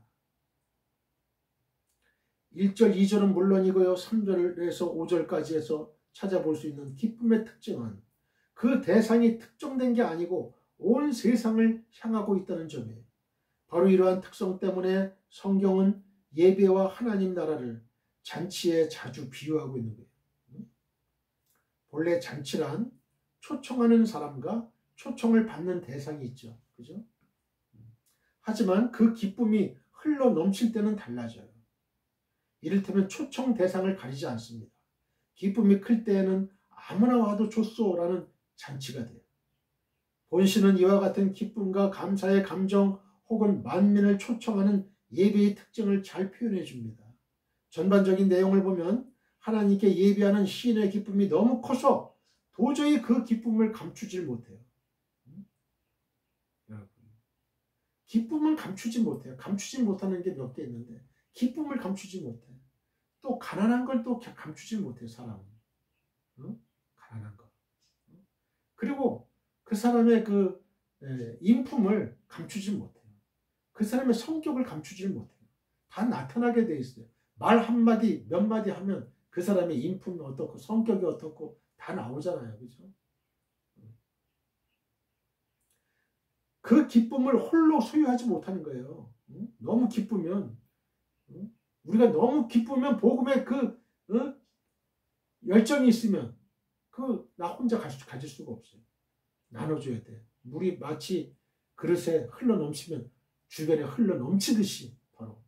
1절, 2절은 물론이고요. 3절에서 5절까지 해서 찾아볼 수 있는 기쁨의 특징은 그 대상이 특정된 게 아니고 온 세상을 향하고 있다는 점이에요. 바로 이러한 특성 때문에 성경은 예배와 하나님 나라를 잔치에 자주 비유하고 있는 거예요. 본래 잔치란 초청하는 사람과 초청을 받는 대상이 있죠. 그죠? 하지만 그 기쁨이 흘러 넘칠 때는 달라져요. 이를테면 초청 대상을 가리지 않습니다. 기쁨이 클 때에는 아무나 와도 좋소라는 잔치가 돼요. 본시는 이와 같은 기쁨과 감사의 감정 혹은 만민을 초청하는 예배의 특징을 잘 표현해 줍니다. 전반적인 내용을 보면 하나님께 예배하는 시인의 기쁨이 너무 커서 도저히 그 기쁨을 감추질 못해요. 기쁨을 감추지 못해요. 감추지 못하는 게 몇 개 있는데 기쁨을 감추지 못해. 또 가난한 걸 또 감추지 못해요. 사람은. 가난한 거. 그리고 그 사람의 그 인품을 감추지 못해요. 그 사람의 성격을 감추지 못해요. 다 나타나게 돼 있어요. 말 한마디 몇 마디 하면 그 사람의 인품이 어떻고 성격이 어떻고 다 나오잖아요. 그죠? 그 기쁨을 홀로 소유하지 못하는 거예요. 너무 기쁘면 우리가 너무 기쁘면 복음에 그 열정이 있으면 나 혼자 가질 수가 없어요. 나눠줘야 돼. 물이 마치 그릇에 흘러 넘치면 주변에 흘러 넘치듯이 바로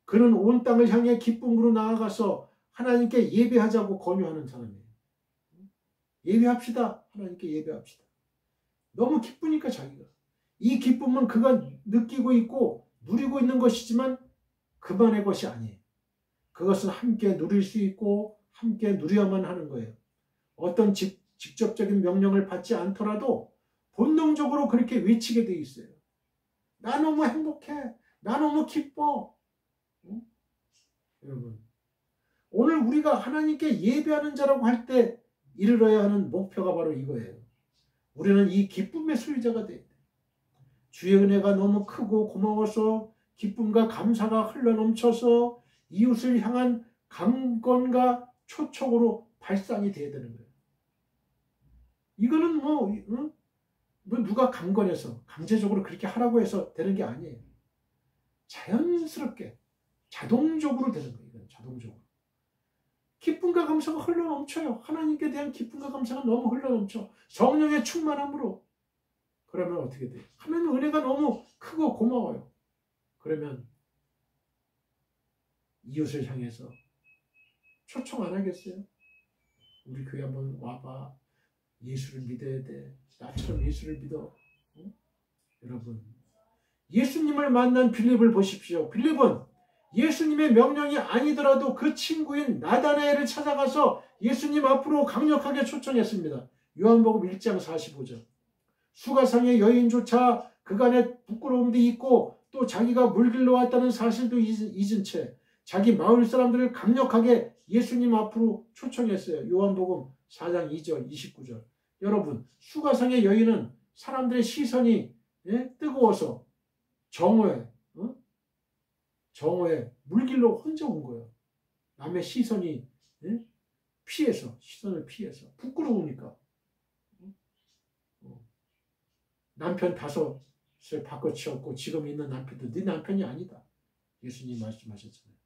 그는 온 땅을 향해 기쁨으로 나아가서 하나님께 예배하자고 권유하는 사람이에요. 예배합시다. 하나님께 예배합시다. 너무 기쁘니까 자기가. 이 기쁨은 그가 느끼고 있고 누리고 있는 것이지만 그만의 것이 아니에요. 그것은 함께 누릴 수 있고 함께 누려야만 하는 거예요. 어떤 직접적인 명령을 받지 않더라도 본능적으로 그렇게 외치게 돼 있어요. 나 너무 행복해. 나 너무 기뻐. 여러분, 오늘 우리가 하나님께 예배하는 자라고 할 때 이르러야 하는 목표가 바로 이거예요. 우리는 이 기쁨의 소유자가 돼야 돼. 주의 은혜가 너무 크고 고마워서 기쁨과 감사가 흘러넘쳐서 이웃을 향한 강건과 초청으로 발상이 돼야 되는 거예요. 이거는 누가 강건해서 강제적으로 그렇게 하라고 해서 되는 게 아니에요. 자연스럽게 자동적으로 되는 거예요. 이건 자동적으로. 기쁨과 감사가 흘러넘쳐요. 하나님께 대한 기쁨과 감사가 너무 흘러넘쳐. 성령의 충만함으로. 그러면 어떻게 돼요? 하나님의 은혜가 너무 크고 고마워요. 그러면 이웃을 향해서 초청 안 하겠어요? 우리 교회 한번 와봐. 예수를 믿어야 돼. 나처럼 예수를 믿어. 여러분, 예수님을 만난 빌립을 보십시오. 빌립은 예수님의 명령이 아니더라도 그 친구인 나다나엘을 찾아가서 예수님 앞으로 강력하게 초청했습니다. 요한복음 1장 45절. 수가상의 여인조차 그간에 부끄러움도 있고 또 자기가 물길로 왔다는 사실도 잊은 채 자기 마을 사람들을 강력하게 예수님 앞으로 초청했어요. 요한복음 4장 2절 29절. 여러분, 수가상의 여인은 사람들의 시선이 뜨거워서 정오에 물길로 혼자 온 거예요. 남의 시선을 피해서 부끄러우니까. 남편 5을 바꿔치웠고 지금 있는 남편도 네 남편이 아니다. 예수님 말씀하셨잖아요.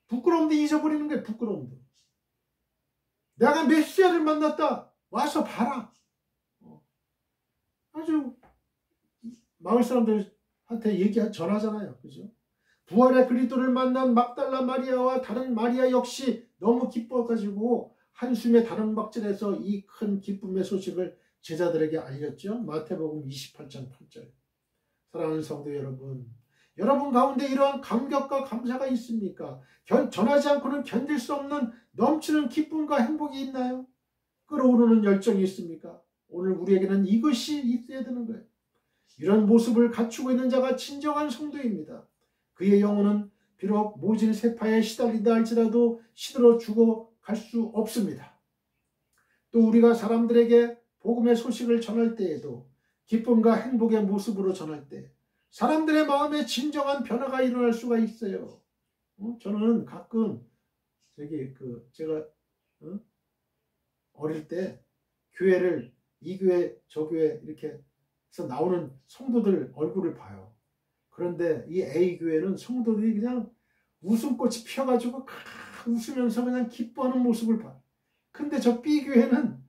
부끄러움도 잊어버리는 거예요. 부끄러움도. 내가 메시아를 만났다. 와서 봐라. 아주 마을 사람들한테 전하잖아요. 그죠? 부활의 그리스도를 만난 막달라 마리아와 다른 마리아 역시 너무 기뻐가지고 한숨에 다른박질해서 이 큰 기쁨의 소식을 제자들에게 알렸죠. 마태복음 28장 8절. 사랑하는 성도 여러분, 여러분 가운데 이러한 감격과 감사가 있습니까? 전하지 않고는 견딜 수 없는 넘치는 기쁨과 행복이 있나요? 끓어오르는 열정이 있습니까? 오늘 우리에게는 이것이 있어야 되는 거예요. 이런 모습을 갖추고 있는 자가 진정한 성도입니다. 그의 영혼은 비록 모진 세파에 시달린다 할지라도 시들어 죽어갈 수 없습니다. 또 우리가 사람들에게 복음의 소식을 전할 때에도 기쁨과 행복의 모습으로 전할 때 사람들의 마음에 진정한 변화가 일어날 수가 있어요. 저는 가끔 제가 어릴 때 교회를 이 교회 저 교회 이렇게 해서 나오는 성도들 얼굴을 봐요. 그런데 이 A 교회는 성도들이 그냥 웃음꽃이 피어가지고 웃으면서 그냥 기뻐하는 모습을 봐요. 근데 저 B 교회는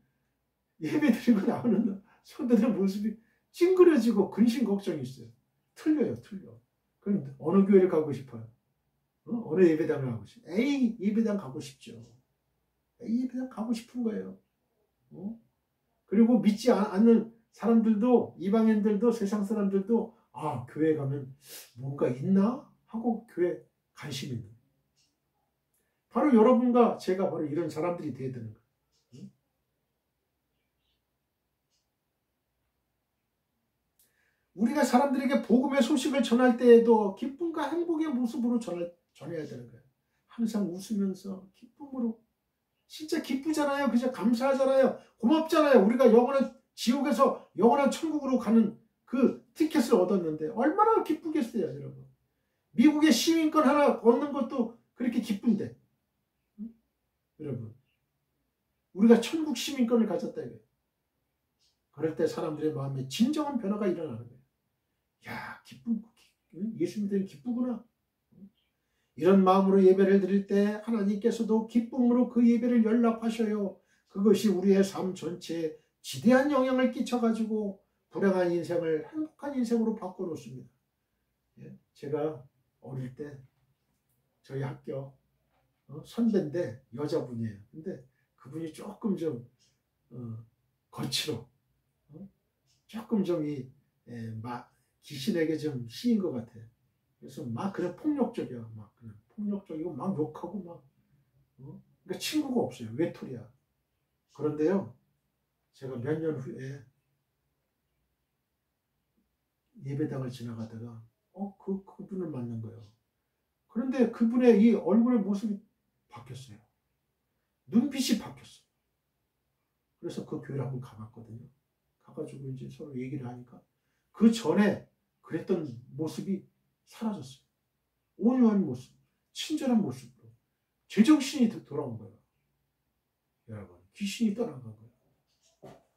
예배 드리고 나오는 성도들 모습이 찡그려지고 근심 걱정이 있어요. 틀려. 그럼 어느 교회를 가고 싶어요? 어느 예배당을 가고 싶어요? A 예배당 가고 싶죠. A 예배당 가고 싶은 거예요. 그리고 믿지 않는 사람들도, 이방인들도, 세상 사람들도 교회 가면 뭔가 있나? 하고 교회 관심 있는 거예요. 바로 여러분과 제가 바로 이런 사람들이 되어야 되는 거예요. 우리가 사람들에게 복음의 소식을 전할 때에도 기쁨과 행복의 모습으로 전해야 되는 거예요. 항상 웃으면서 기쁨으로. 진짜 기쁘잖아요. 그죠? 감사하잖아요. 고맙잖아요. 우리가 영원한 지옥에서 영원한 천국으로 가는 그 티켓을 얻었는데 얼마나 기쁘겠어요, 여러분. 미국의 시민권 하나 얻는 것도 그렇게 기쁜데. 여러분, 우리가 천국 시민권을 가졌다 이거예요. 그럴 때 사람들의 마음에 진정한 변화가 일어나는 거예요. 야, 예수 믿으면 기쁘구나. 이런 마음으로 예배를 드릴 때 하나님께서도 기쁨으로 그 예배를 연락하셔요. 그것이 우리의 삶 전체에 지대한 영향을 끼쳐가지고 불행한 인생을 행복한 인생으로 바꿔놓습니다. 제가 어릴 때 저희 학교 선배인데 여자분이에요. 근데 그분이 조금 좀 거칠어. 조금 좀 귀신에게 좀 씌인 것 같아요. 그래서 막 그냥 폭력적이야. 막 그냥 폭력적이고 막 욕하고 막. 그러니까 친구가 없어요. 외톨이야. 그런데요, 제가 몇 년 후에 예배당을 지나가다가 그분을 만난 거예요. 그런데 그분의 이 얼굴의 모습이 바뀌었어요. 눈빛이 바뀌었어요. 그래서 그 교회를 한번 가봤거든요. 가가지고 이제 서로 얘기를 하니까 그 전에 그랬던 모습이 사라졌어요. 온유한 모습, 친절한 모습으로 제정신이 돌아온 거예요. 여러분, 귀신이 떠나간 거예요.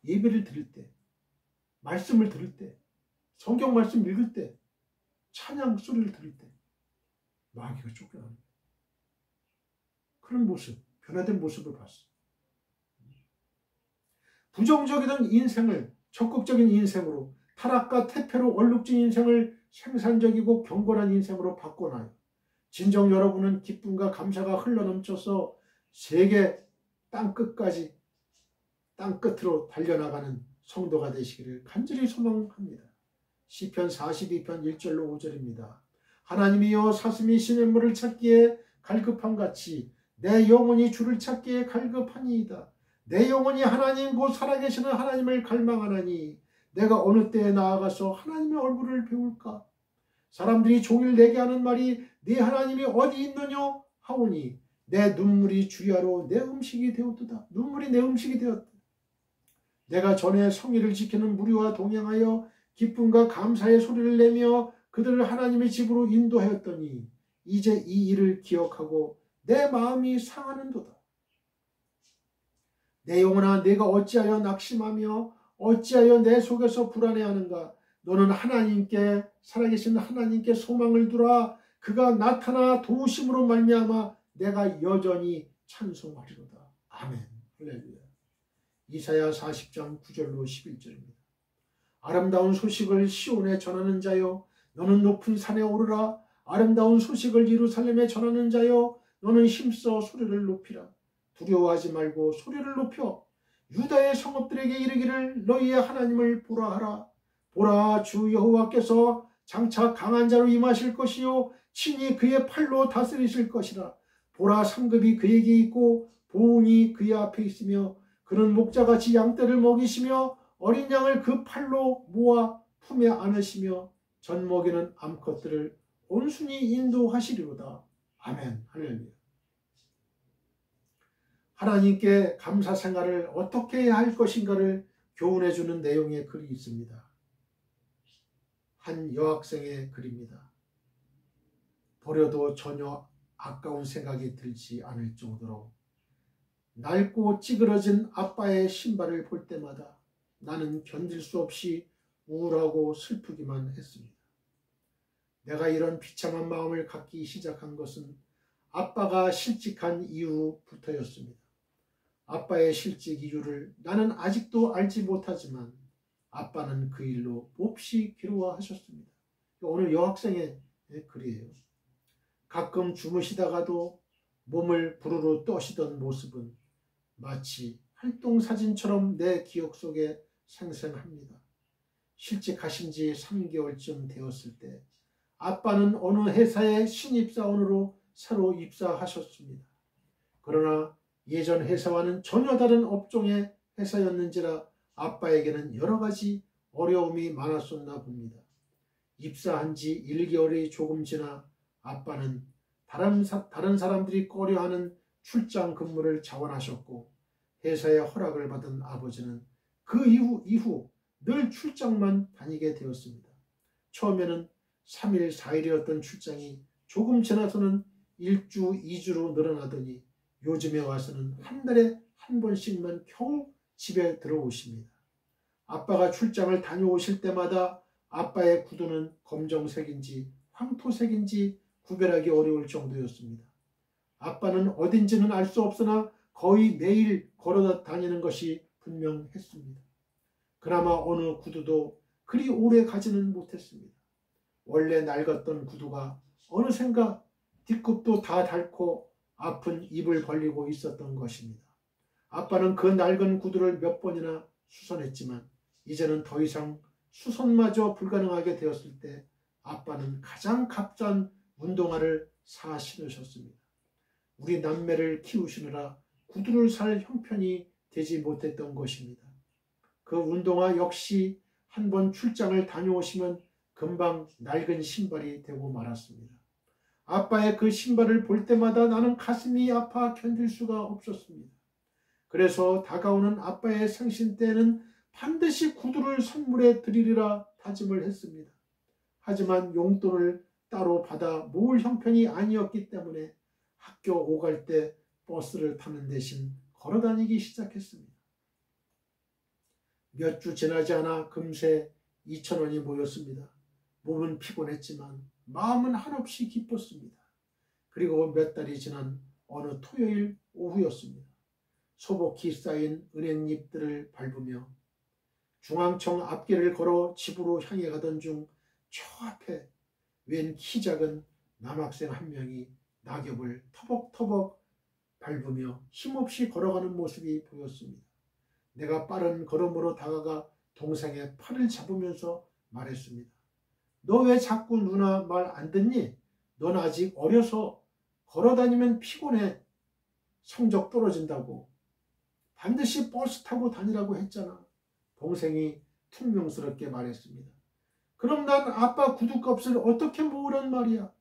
예배를 드릴 때, 말씀을 들을 때, 성경 말씀 읽을 때, 찬양 소리를 들을 때 마귀가 쫓겨나는 거예요. 그런 모습, 변화된 모습을 봤어요. 부정적이던 인생을 적극적인 인생으로, 타락과 태폐로 얼룩진 인생을 생산적이고 경건한 인생으로 바꿔놔요. 진정 여러분은 기쁨과 감사가 흘러넘쳐서 세계 땅끝까지, 땅끝으로 달려나가는 성도가 되시기를 간절히 소망합니다. 시편 42편 1절로 5절입니다. 하나님이여 사슴이 시냇물을 찾기에 갈급함같이 내 영혼이 주를 찾기에 갈급하니이다. 내 영혼이 하나님 곧 살아계시는 하나님을 갈망하나니 내가 어느 때에 나아가서 하나님의 얼굴을 배울까? 사람들이 종일 내게 하는 말이 네 하나님이 어디 있느냐 하오니 내 눈물이 주야로 내 음식이 되었도다. 눈물이 내 음식이 되었다. 내가 전에 성의를 지키는 무리와 동행하여 기쁨과 감사의 소리를 내며 그들을 하나님의 집으로 인도하였더니 이제 이 일을 기억하고 내 마음이 상하는도다. 내 영혼아, 내가 어찌하여 낙심하며 어찌하여 내 속에서 불안해하는가? 너는 하나님께, 살아계신 하나님께 소망을 두라. 그가 나타나 도우심으로 말미암아 내가 여전히 찬송하리로다. 아멘. 할렐루야. 이사야 40장 9절로 11절입니다. 아름다운 소식을 시온에 전하는 자여, 너는 높은 산에 오르라. 아름다운 소식을 예루살렘에 전하는 자여, 너는 힘써 소리를 높이라. 두려워하지 말고 소리를 높여 유다의 성읍들에게 이르기를 너희의 하나님을 보라 하라. 보라, 주 여호와께서 장차 강한 자로 임하실 것이요 친히 그의 팔로 다스리실 것이라. 보라, 상급이 그에게 있고 보응이 그의 앞에 있으며 그는 목자같이 양떼를 먹이시며 어린 양을 그 팔로 모아 품에 안으시며 젖먹이는 암컷들을 온순히 인도하시리로다. 아멘. 할렐루야. 하나님께 감사 생활을 어떻게 해야 할 것인가를 교훈해 주는 내용의 글이 있습니다. 한 여학생의 글입니다. 버려도 전혀 아까운 생각이 들지 않을 정도로 낡고 찌그러진 아빠의 신발을 볼 때마다 나는 견딜 수 없이 우울하고 슬프기만 했습니다. 내가 이런 비참한 마음을 갖기 시작한 것은 아빠가 실직한 이후부터였습니다. 아빠의 실직 이유를 나는 아직도 알지 못하지만 아빠는 그 일로 몹시 괴로워하셨습니다. 오늘 여학생의 글이에요. 가끔 주무시다가도 몸을 부르르 떠시던 모습은 마치 활동사진처럼 내 기억 속에 생생합니다. 실직하신 지 3개월쯤 되었을 때 아빠는 어느 회사의 신입사원으로 새로 입사하셨습니다. 그러나 예전 회사와는 전혀 다른 업종의 회사였는지라 아빠에게는 여러 가지 어려움이 많았었나 봅니다. 입사한 지 1개월이 조금 지나 아빠는 다른 사람들이 꺼려하는 출장 근무를 자원하셨고 회사의 허락을 받은 아버지는 그 이후 늘 출장만 다니게 되었습니다. 처음에는 3일, 4일이었던 출장이 조금 지나서는 1주, 2주로 늘어나더니 요즘에 와서는 한 달에 한 번씩만 겨우 집에 들어오십니다. 아빠가 출장을 다녀오실 때마다 아빠의 구두는 검정색인지 황토색인지 구별하기 어려울 정도였습니다. 아빠는 어딘지는 알 수 없으나 거의 매일 걸어 다니는 것이 분명했습니다. 그나마 어느 구두도 그리 오래 가지는 못했습니다. 원래 낡았던 구두가 어느샌가 뒷굽도 다 닳고 아픈 입을 벌리고 있었던 것입니다. 아빠는 그 낡은 구두를 몇 번이나 수선했지만 이제는 더 이상 수선마저 불가능하게 되었을 때 아빠는 가장 값싼 운동화를 사 신으셨습니다. 우리 남매를 키우시느라 구두를 살 형편이 되지 못했던 것입니다. 그 운동화 역시 한번 출장을 다녀오시면 금방 낡은 신발이 되고 말았습니다. 아빠의 그 신발을 볼 때마다 나는 가슴이 아파 견딜 수가 없었습니다. 그래서 다가오는 아빠의 생신 때에는 반드시 구두를 선물해 드리리라 다짐을 했습니다. 하지만 용돈을 따로 받아 모을 형편이 아니었기 때문에 학교 오갈 때 버스를 타는 대신 걸어 다니기 시작했습니다. 몇 주 지나지 않아 금세 2,000원이 모였습니다. 몸은 피곤했지만 마음은 한없이 기뻤습니다. 그리고 몇 달이 지난 어느 토요일 오후였습니다. 소복히 쌓인 은행잎들을 밟으며 중앙청 앞길을 걸어 집으로 향해 가던 중 저 앞에 웬 키 작은 남학생 한 명이 낙엽을 터벅터벅 밟으며 힘없이 걸어가는 모습이 보였습니다. 내가 빠른 걸음으로 다가가 동생의 팔을 잡으면서 말했습니다. 너 왜 자꾸 누나 말 안 듣니? 넌 아직 어려서 걸어다니면 피곤해. 성적 떨어진다고. 반드시 버스 타고 다니라고 했잖아. 동생이 퉁명스럽게 말했습니다. 그럼 난 아빠 구두값을 어떻게 모으란 말이야?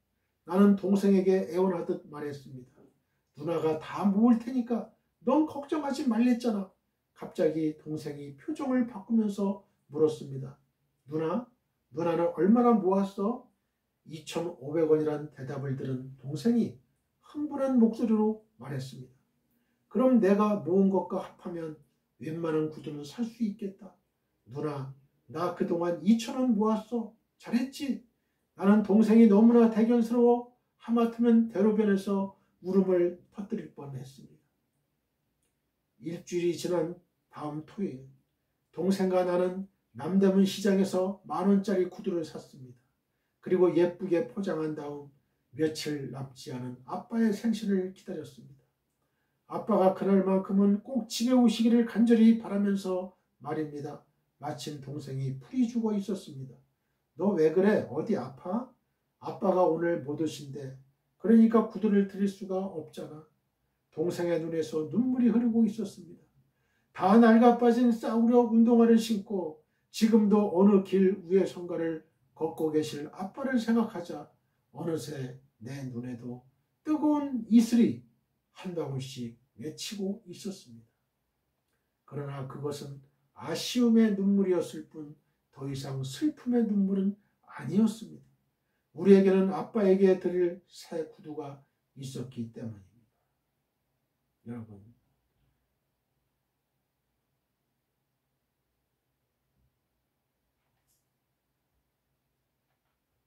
나는 동생에게 애원하듯 말했습니다. 누나가 다 모을 테니까 넌 걱정하지 말랬잖아. 갑자기 동생이 표정을 바꾸면서 물었습니다. 누나는 얼마나 모았어? 2,500원이란 대답을 들은 동생이 흥분한 목소리로 말했습니다. 그럼 내가 모은 것과 합하면 웬만한 구두는 살 수 있겠다. 누나, 나 그동안 2,000원 모았어. 잘했지? 나는 동생이 너무나 대견스러워 하마터면 대로변에서 울음을 터뜨릴 뻔했습니다. 일주일이 지난 다음 토요일, 동생과 나는 남대문 시장에서 10,000원짜리 구두를 샀습니다. 그리고 예쁘게 포장한 다음 며칠 남지 않은 아빠의 생신을 기다렸습니다. 아빠가 그날만큼은 꼭 집에 오시기를 간절히 바라면서 말입니다. 마침 동생이 풀이 죽어 있었습니다. 너 왜 그래? 어디 아파? 아빠가 오늘 못 오신대. 그러니까 구두를 드릴 수가 없잖아. 동생의 눈에서 눈물이 흐르고 있었습니다. 다 낡아 빠진 싸구려 운동화를 신고 지금도 어느 길 우회선가를 걷고 계실 아빠를 생각하자 어느새 내 눈에도 뜨거운 이슬이 한 방울씩 맺히고 있었습니다. 그러나 그것은 아쉬움의 눈물이었을 뿐 더 이상 슬픔의 눈물은 아니었습니다. 우리에게는 아빠에게 드릴 새 구두가 있었기 때문입니다. 여러분,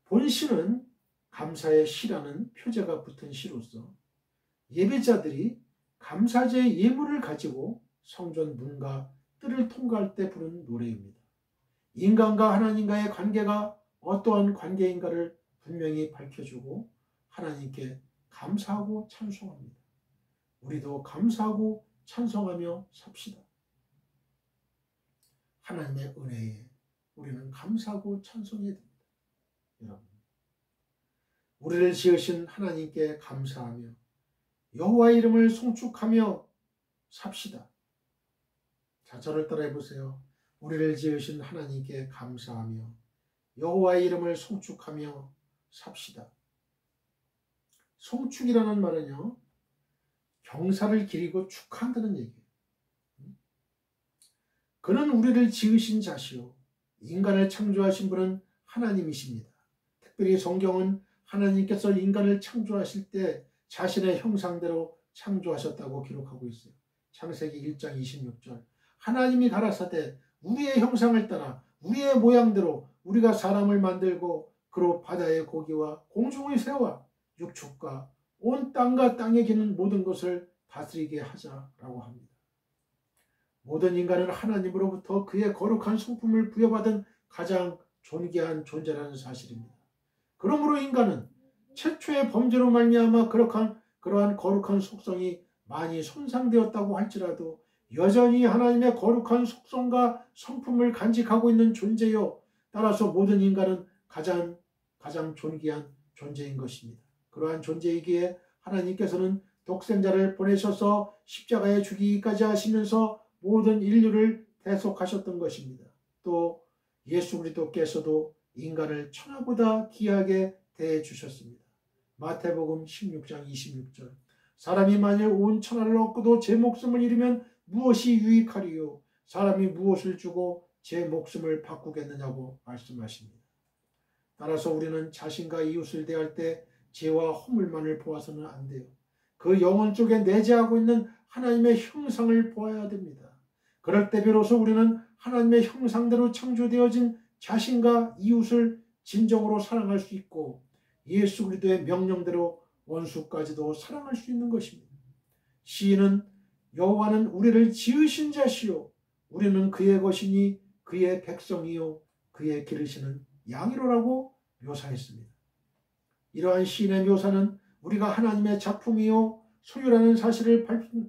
본시는 감사의 시라는 표제가 붙은 시로서 예배자들이 감사제의 예물을 가지고 성전 문과 뜰을 통과할 때 부르는 노래입니다. 인간과 하나님과의 관계가 어떠한 관계인가를 분명히 밝혀주고 하나님께 감사하고 찬송합니다. 우리도 감사하고 찬송하며 삽시다. 하나님의 은혜에 우리는 감사하고 찬송해야 됩니다. 여러분, 우리를 지으신 하나님께 감사하며 여호와의 이름을 송축하며 삽시다. 자, 저를 따라해 보세요. 우리를 지으신 하나님께 감사하며 여호와의 이름을 송축하며 삽시다. 송축이라는 말은요, 경사를 기리고 축하한다는 얘기예요. 그는 우리를 지으신 자시요 인간을 창조하신 분은 하나님이십니다. 특별히 성경은 하나님께서 인간을 창조하실 때 자신의 형상대로 창조하셨다고 기록하고 있어요. 창세기 1장 26절. 하나님이 가라사대 우리의 형상을 따라 우리의 모양대로 우리가 사람을 만들고 그로 바다의 고기와 공중의 새와 육축과 온 땅과 땅에 기는 모든 것을 다스리게 하자라고 합니다. 모든 인간은 하나님으로부터 그의 거룩한 성품을 부여받은 가장 존귀한 존재라는 사실입니다. 그러므로 인간은 최초의 범죄로 말미암아 그러한 거룩한 속성이 많이 손상되었다고 할지라도 여전히 하나님의 거룩한 속성과 성품을 간직하고 있는 존재요. 따라서 모든 인간은 가장 존귀한 존재인 것입니다. 그러한 존재이기에 하나님께서는 독생자를 보내셔서 십자가에 죽이기까지 하시면서 모든 인류를 대속하셨던 것입니다. 또 예수 그리스도께서도 인간을 천하보다 귀하게 대해 주셨습니다. 마태복음 16장 26절. 사람이 만일 온 천하를 얻고도 제 목숨을 잃으면 무엇이 유익하리요? 사람이 무엇을 주고 제 목숨을 바꾸겠느냐고 말씀하십니다. 따라서 우리는 자신과 이웃을 대할 때 죄와 허물만을 보아서는 안 돼요. 그 영혼 속에 내재하고 있는 하나님의 형상을 보아야 됩니다. 그럴 때 비로소 우리는 하나님의 형상대로 창조되어진 자신과 이웃을 진정으로 사랑할 수 있고 예수 그리스도의 명령대로 원수까지도 사랑할 수 있는 것입니다. 시인은 여호와는 우리를 지으신 자시요 우리는 그의 것이니 그의 백성이요 그의 기르시는 양이로라고 묘사했습니다. 이러한 시인의 묘사는 우리가 하나님의 작품이요 소유라는 사실을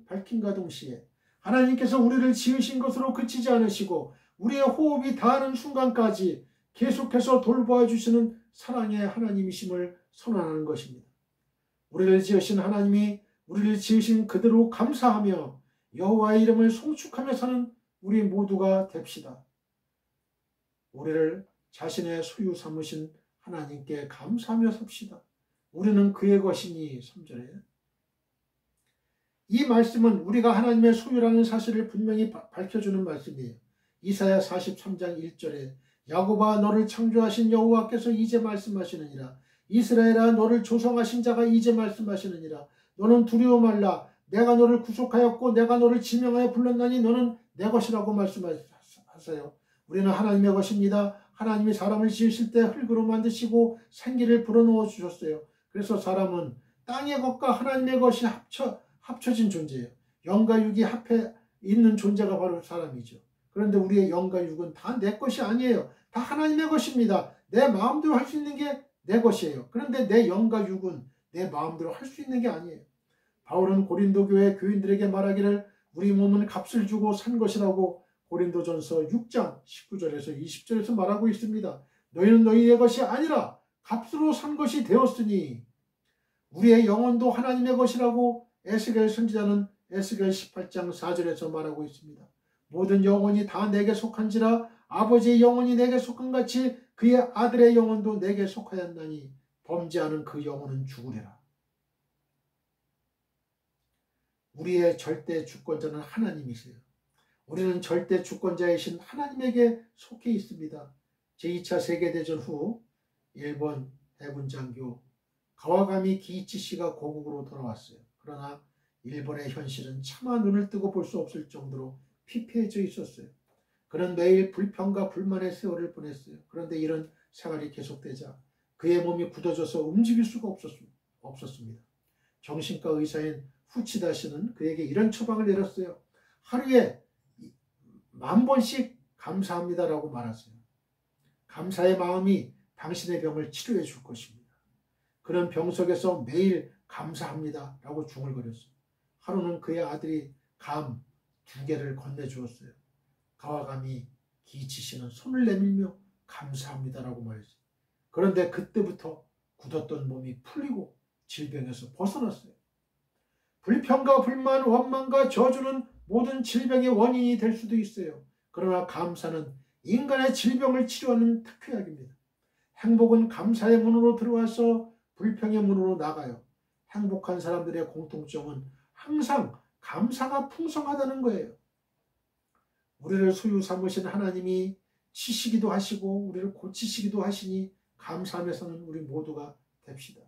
밝힌과 동시에 하나님께서 우리를 지으신 것으로 그치지 않으시고 우리의 호흡이 닿는 순간까지 계속해서 돌보아 주시는 사랑의 하나님이심을 선언하는 것입니다. 우리를 지으신 하나님이 우리를 지으신 그대로 감사하며 여호와의 이름을 송축하며 사는 우리 모두가 됩시다. 우리를 자신의 소유 삼으신 하나님께 감사하며 삽시다. 우리는 그의 것이니. 3절에 이 말씀은 우리가 하나님의 소유라는 사실을 분명히 밝혀주는 말씀이에요. 이사야 43장 1절에 야곱아 너를 창조하신 여호와께서 이제 말씀하시느니라. 이스라엘아 너를 조성하신 자가 이제 말씀하시느니라. 너는 두려워 말라. 내가 너를 구속하였고 내가 너를 지명하여 불렀나니 너는 내 것이라고 말씀하세요. 우리는 하나님의 것입니다. 하나님이 사람을 지으실 때 흙으로 만드시고 생기를 불어넣어 주셨어요. 그래서 사람은 땅의 것과 하나님의 것이 합쳐진 존재예요. 영과 육이 합해 있는 존재가 바로 사람이죠. 그런데 우리의 영과 육은 다 내 것이 아니에요. 다 하나님의 것입니다. 내 마음대로 할 수 있는 게 내 것이에요. 그런데 내 영과 육은 내 마음대로 할 수 있는 게 아니에요. 바울은 고린도 교회 교인들에게 말하기를 우리 몸은 값을 주고 산 것이라고 고린도전서 6장 19절에서 20절에서 말하고 있습니다. 너희는 너희의 것이 아니라 값으로 산 것이 되었으니 우리의 영혼도 하나님의 것이라고 에스겔 선지자는 에스겔 18장 4절에서 말하고 있습니다. 모든 영혼이 다 내게 속한지라 아버지의 영혼이 내게 속한 같이 그의 아들의 영혼도 내게 속하였나니 범죄하는 그 영혼은 죽으리라. 우리의 절대 주권자는 하나님이세요. 우리는 절대 주권자이신 하나님에게 속해 있습니다. 제2차 세계대전 후 일본 해군 장교 가와가미 기이치 씨가 고국으로 돌아왔어요. 그러나 일본의 현실은 차마 눈을 뜨고 볼 수 없을 정도로 피폐해져 있었어요. 그는 매일 불평과 불만의 세월을 보냈어요. 그런데 이런 생활이 계속되자 그의 몸이 굳어져서 움직일 수가 없었습니다. 정신과 의사인 후치다 씨는 그에게 이런 처방을 내렸어요. 하루에 10,000번씩 감사합니다라고 말하세요. 감사의 마음이 당신의 병을 치료해 줄 것입니다. 그는 병석에서 매일 감사합니다라고 중얼거렸어요. 하루는 그의 아들이 감 2개를 건네주었어요. 가와가미 기이치 씨는 손을 내밀며 감사합니다라고 말했어요. 그런데 그때부터 굳었던 몸이 풀리고 질병에서 벗어났어요. 불평과 불만, 원망과 저주는 모든 질병의 원인이 될 수도 있어요. 그러나 감사는 인간의 질병을 치료하는 특효약입니다. 행복은 감사의 문으로 들어와서 불평의 문으로 나가요. 행복한 사람들의 공통점은 항상 감사가 풍성하다는 거예요. 우리를 소유 삼으신 하나님이 치시기도 하시고 우리를 고치시기도 하시니 감사하며 사는 우리 모두가 됩시다.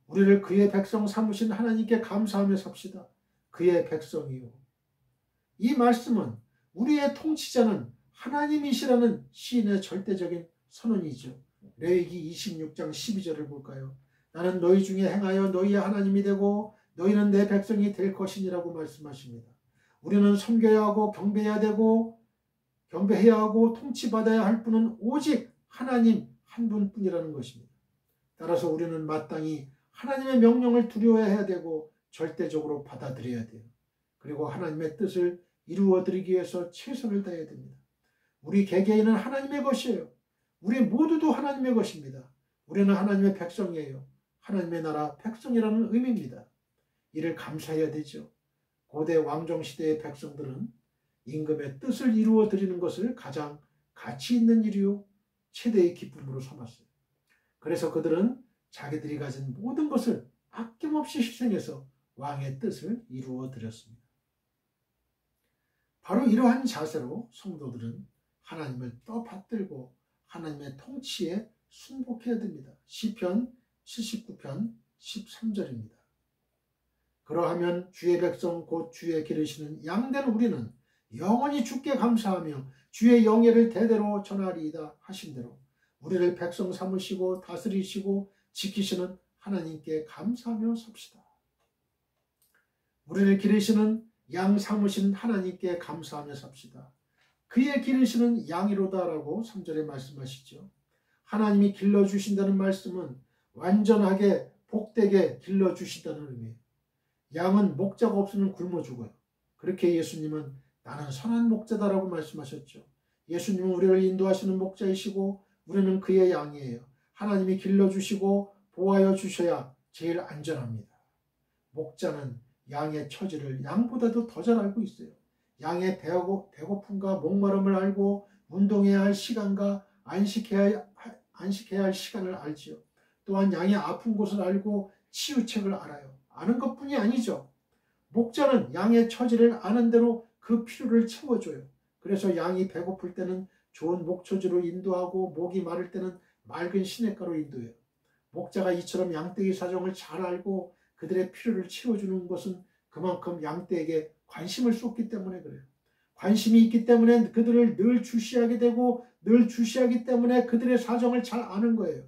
우리를 그의 백성 삼으신 하나님께 감사하며 삽시다. 그의 백성이요. 이 말씀은 우리의 통치자는 하나님이시라는 시인의 절대적인 선언이죠. 레위기 26장 12절을 볼까요? 나는 너희 중에 행하여 너희의 하나님이 되고 너희는 내 백성이 될 것이니라고 말씀하십니다. 우리는 섬겨야 하고 경배해야 하고 통치받아야 할 분은 오직 하나님 한 분뿐이라는 것입니다. 따라서 우리는 마땅히 하나님의 명령을 두려워해야 되고 절대적으로 받아들여야 돼요. 그리고 하나님의 뜻을 이루어드리기 위해서 최선을 다해야 됩니다. 우리 개개인은 하나님의 것이에요. 우리 모두도 하나님의 것입니다. 우리는 하나님의 백성이에요. 하나님의 나라 백성이라는 의미입니다. 이를 감사해야 되죠. 고대 왕정시대의 백성들은 임금의 뜻을 이루어드리는 것을 가장 가치 있는 일이요 최대의 기쁨으로 삼았어요. 그래서 그들은 자기들이 가진 모든 것을 아낌없이 희생해서 왕의 뜻을 이루어드렸습니다. 바로 이러한 자세로 성도들은 하나님을 떠받들고 하나님의 통치에 순복해야 됩니다. 시편 79편 13절입니다. 그러하면 주의 백성 곧 주의 기르시는 양된 우리는 영원히 주께 감사하며 주의 영예를 대대로 전하리이다 하신 대로 우리를 백성 삼으시고 다스리시고 지키시는 하나님께 감사하며 삽시다. 우리를 기르시는 양 삼으신 하나님께 감사하며 삽시다. 그의 기르시는 양이로다라고 3절에 말씀하시죠. 하나님이 길러주신다는 말씀은 완전하게 복되게 길러주신다는 의미예요. 양은 목자가 없으면 굶어 죽어요. 그렇게 예수님은 나는 선한 목자다라고 말씀하셨죠. 예수님은 우리를 인도하시는 목자이시고 우리는 그의 양이에요. 하나님이 길러주시고 보호하여 주셔야 제일 안전합니다. 목자는 양의 처지를 양보다도 더 잘 알고 있어요. 양의 배고픔과 목마름을 알고 운동해야 할 시간과 안식해야 할 시간을 알지요. 또한 양의 아픈 곳을 알고 치유책을 알아요. 아는 것뿐이 아니죠. 목자는 양의 처지를 아는 대로 그 필요를 채워줘요. 그래서 양이 배고플 때는 좋은 목초지로 인도하고 목이 마를 때는 맑은 시냇가로 인도해요. 목자가 이처럼 양떼의 사정을 잘 알고 그들의 필요를 채워주는 것은 그만큼 양떼에게 관심을 쏟기 때문에 그래요. 관심이 있기 때문에 그들을 늘 주시하게 되고 늘 주시하기 때문에 그들의 사정을 잘 아는 거예요.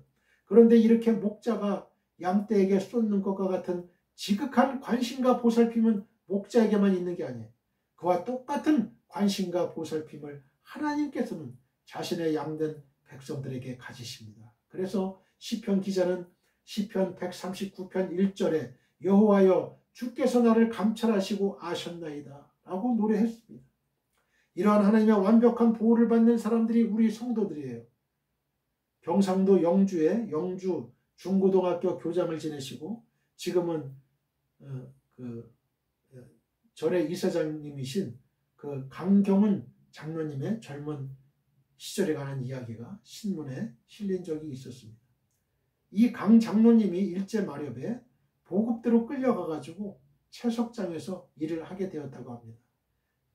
그런데 이렇게 목자가 양떼에게 쏟는 것과 같은 지극한 관심과 보살핌은 목자에게만 있는 게 아니에요. 그와 똑같은 관심과 보살핌을 하나님께서는 자신의 양된 백성들에게 가지십니다. 그래서 시편 기자는 시편 139편 1절에 여호와여 주께서 나를 감찰하시고 아셨나이다 라고 노래했습니다. 이러한 하나님의 완벽한 보호를 받는 사람들이 우리 성도들이에요. 경상도 영주에 영주 중고등학교 교장을 지내시고 지금은 절의 이사장님이신 그 강경은 장로님의 젊은 시절에 관한 이야기가 신문에 실린 적이 있었습니다. 이 강 장로님이 일제 마렵에 보급대로 끌려가가지고 채석장에서 일을 하게 되었다고 합니다.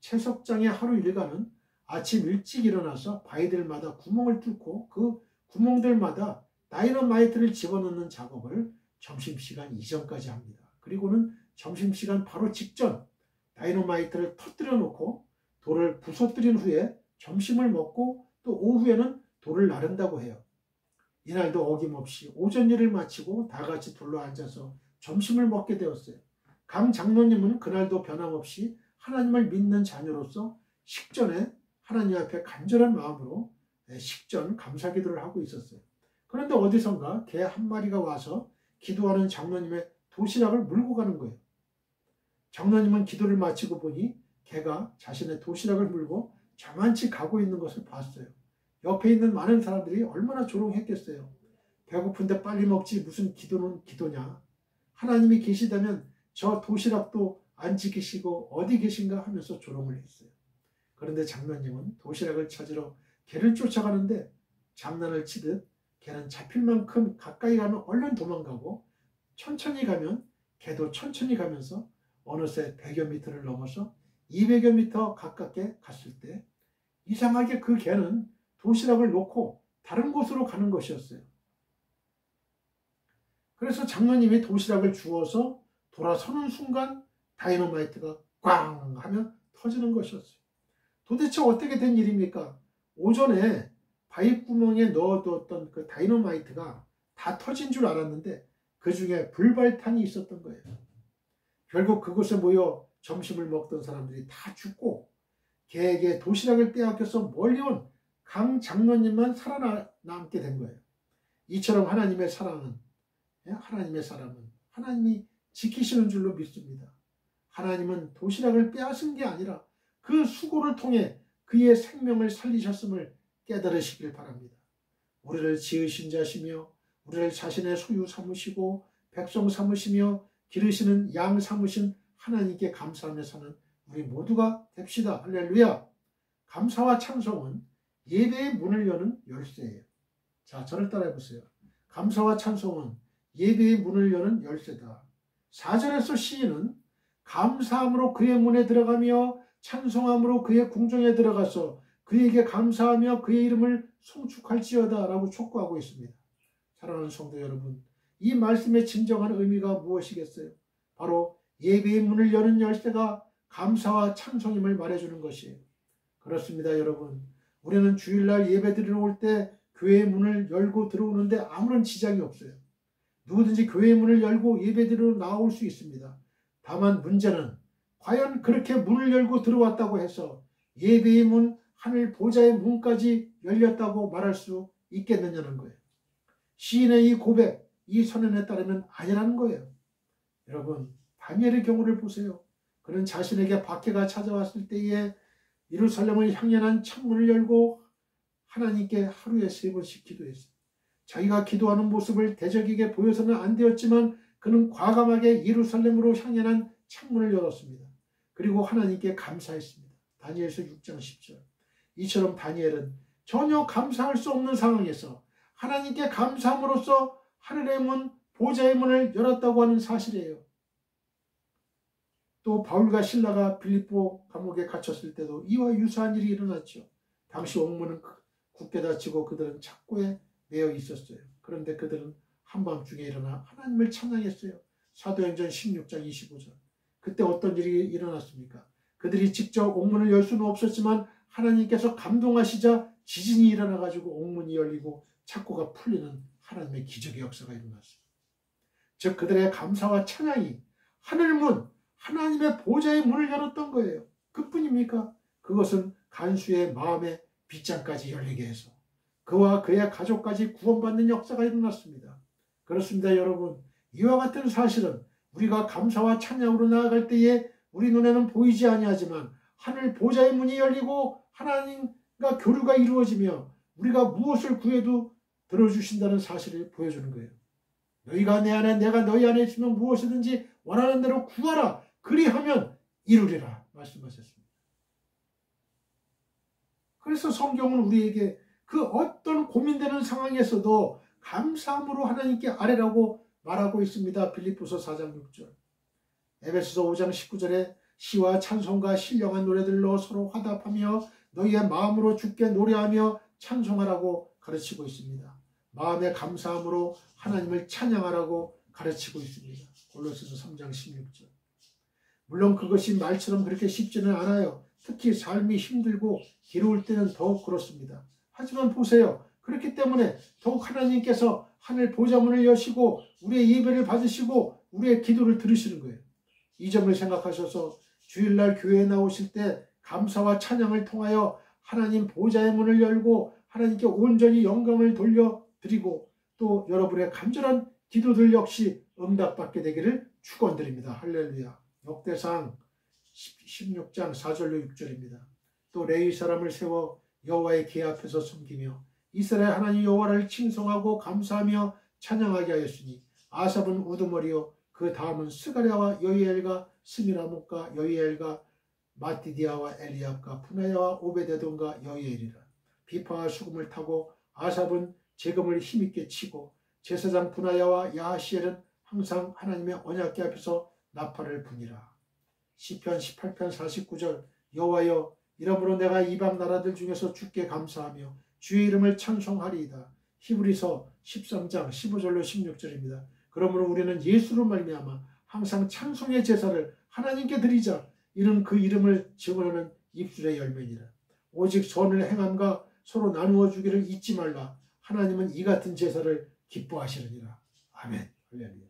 채석장의 하루 일과는 아침 일찍 일어나서 바위들마다 구멍을 뚫고 그 구멍들마다 다이너마이트를 집어넣는 작업을 점심시간 이전까지 합니다. 그리고는 점심시간 바로 직전 다이너마이트를 터뜨려 놓고 돌을 부서뜨린 후에 점심을 먹고 또 오후에는 돌을 나른다고 해요. 이날도 어김없이 오전 일을 마치고 다 같이 둘러앉아서 점심을 먹게 되었어요. 강 장로님은 그날도 변함없이 하나님을 믿는 자녀로서 식전에 하나님 앞에 간절한 마음으로 식전 감사기도를 하고 있었어요. 그런데 어디선가 개 한 마리가 와서 기도하는 장로님의 도시락을 물고 가는 거예요. 장로님은 기도를 마치고 보니 개가 자신의 도시락을 물고 저만치 가고 있는 것을 봤어요. 옆에 있는 많은 사람들이 얼마나 조롱했겠어요. 배고픈데 빨리 먹지 무슨 기도는 기도냐. 하나님이 계시다면 저 도시락도 안 지키시고 어디 계신가 하면서 조롱을 했어요. 그런데 장로님은 도시락을 찾으러 개를 쫓아가는데 장난을 치듯 개는 잡힐 만큼 가까이 가면 얼른 도망가고 천천히 가면 개도 천천히 가면서 어느새 100여 미터를 넘어서 200여 미터 가깝게 갔을 때 이상하게 그 개는 도시락을 놓고 다른 곳으로 가는 것이었어요. 그래서 장로님이 도시락을 주워서 돌아서는 순간 다이너마이트가 꽝 하면 터지는 것이었어요. 도대체 어떻게 된 일입니까? 오전에 바위구멍에 넣어두었던 그 다이너마이트가 다 터진 줄 알았는데 그 중에 불발탄이 있었던 거예요. 결국 그곳에 모여 점심을 먹던 사람들이 다 죽고 개에게 도시락을 빼앗겨서 멀리 온 강 장로님만 살아남게 된 거예요. 이처럼 하나님의 사랑은 하나님이 지키시는 줄로 믿습니다. 하나님은 도시락을 빼앗은 게 아니라 그 수고를 통해 그의 생명을 살리셨음을 깨달으시길 바랍니다. 우리를 지으신 자시며 우리를 자신의 소유 삼으시고 백성 삼으시며 기르시는 양 삼으신 하나님께 감사하며 사는 우리 모두가 됩시다. 할렐루야. 감사와 찬송은 예배의 문을 여는 열쇠예요. 자, 저를 따라해 보세요. 감사와 찬송은 예배의 문을 여는 열쇠다. 4절에서 시인은 감사함으로 그의 문에 들어가며 찬송함으로 그의 궁정에 들어가서 그에게 감사하며 그의 이름을 송축할지어다 라고 촉구하고 있습니다. 사랑하는 성도 여러분, 이 말씀의 진정한 의미가 무엇이겠어요? 바로 예배의 문을 여는 열쇠가 감사와 찬송임을 말해주는 것이에요. 그렇습니다, 여러분. 우리는 주일날 예배드리러 올 때 교회의 문을 열고 들어오는데 아무런 지장이 없어요. 누구든지 교회의 문을 열고 예배드리러 나올 수 있습니다. 다만 문제는 과연 그렇게 문을 열고 들어왔다고 해서 예배의 문, 하늘 보좌의 문까지 열렸다고 말할 수 있겠느냐는 거예요. 시인의 이 고백, 이 선언에 따르면 아니라는 거예요. 여러분, 다니엘의 경우를 보세요. 그는 자신에게 박해가 찾아왔을 때에 예루살렘을 향연한 창문을 열고 하나님께 하루에 3번씩 기도했어요. 자기가 기도하는 모습을 대적에게 보여서는 안 되었지만 그는 과감하게 예루살렘으로 향연한 창문을 열었습니다. 그리고 하나님께 감사했습니다. 다니엘서 6장 10절. 이처럼 다니엘은 전혀 감사할 수 없는 상황에서 하나님께 감사함으로써 하늘의 문, 보좌의 문을 열었다고 하는 사실이에요. 또 바울과 실라가 빌립보 감옥에 갇혔을 때도 이와 유사한 일이 일어났죠. 당시 옥문은 굳게 닫히고 그들은 착고에 매여 있었어요. 그런데 그들은 한밤중에 일어나 하나님을 찬양했어요. 사도행전 16장 25절. 그때 어떤 일이 일어났습니까? 그들이 직접 옥문을 열 수는 없었지만 하나님께서 감동하시자 지진이 일어나가지고 옥문이 열리고 착고가 풀리는 하나님의 기적의 역사가 일어났어요. 즉 그들의 감사와 찬양이 하늘문, 하나님의 보좌의 문을 열었던 거예요. 그뿐입니까? 그것은 간수의 마음의 빗장까지 열리게 해서 그와 그의 가족까지 구원받는 역사가 일어났습니다. 그렇습니다, 여러분. 이와 같은 사실은 우리가 감사와 찬양으로 나아갈 때에 우리 눈에는 보이지 아니하지만 하늘 보좌의 문이 열리고 하나님과 교류가 이루어지며 우리가 무엇을 구해도 들어주신다는 사실을 보여주는 거예요. 너희가 내 안에 내가 너희 안에 있으면 무엇이든지 원하는 대로 구하라. 그리하면 이루리라 말씀하셨습니다. 그래서 성경은 우리에게 그 어떤 고민되는 상황에서도 감사함으로 하나님께 아뢰라고 말하고 있습니다. 빌립보서 4장 6절. 에베소서 5장 19절에 시와 찬송과 신령한 노래들로 서로 화답하며 너희의 마음으로 주께 노래하며 찬송하라고 가르치고 있습니다. 마음의 감사함으로 하나님을 찬양하라고 가르치고 있습니다. 골로새서 3장 16절. 물론 그것이 말처럼 그렇게 쉽지는 않아요. 특히 삶이 힘들고 괴로울 때는 더욱 그렇습니다. 하지만 보세요. 그렇기 때문에 더욱 하나님께서 하늘 보좌문을 여시고 우리의 예배를 받으시고 우리의 기도를 들으시는 거예요. 이 점을 생각하셔서 주일날 교회에 나오실 때 감사와 찬양을 통하여 하나님 보좌의 문을 열고 하나님께 온전히 영광을 돌려드리고 또 여러분의 간절한 기도들 역시 응답받게 되기를 축원드립니다. 할렐루야. 역대상 16장 4절로 6절입니다. 또 레위 사람을 세워 여호와의 궤 앞에서 섬기며 이스라엘 하나님 여호와를 칭송하고 감사하며 찬양하게 하였으니 아삽은 우두머리요 그 다음은 스가랴와 여이엘과 스미라목과 여이엘과 마띠디아와 엘리압과 분하야와 오베데돔과 여이엘이라. 비파와 수금을 타고 아삽은 재금을 힘있게 치고 제사장 분하야와 야하시엘은 항상 하나님의 언약궤 앞에서 나팔을 부니라. 시편 18편 49절. 여호와여 이러므로 내가 이방 나라들 중에서 주께 감사하며 주의 이름을 찬송하리이다. 히브리서 13장 15절로 16절입니다. 그러므로 우리는 예수로 말미암아 항상 찬송의 제사를 하나님께 드리자. 이는 그 이름을 증언하는 입술의 열매니라. 오직 선을 행함과 서로 나누어 주기를 잊지 말라. 하나님은 이 같은 제사를 기뻐하시느니라. 아멘. 할렐루야.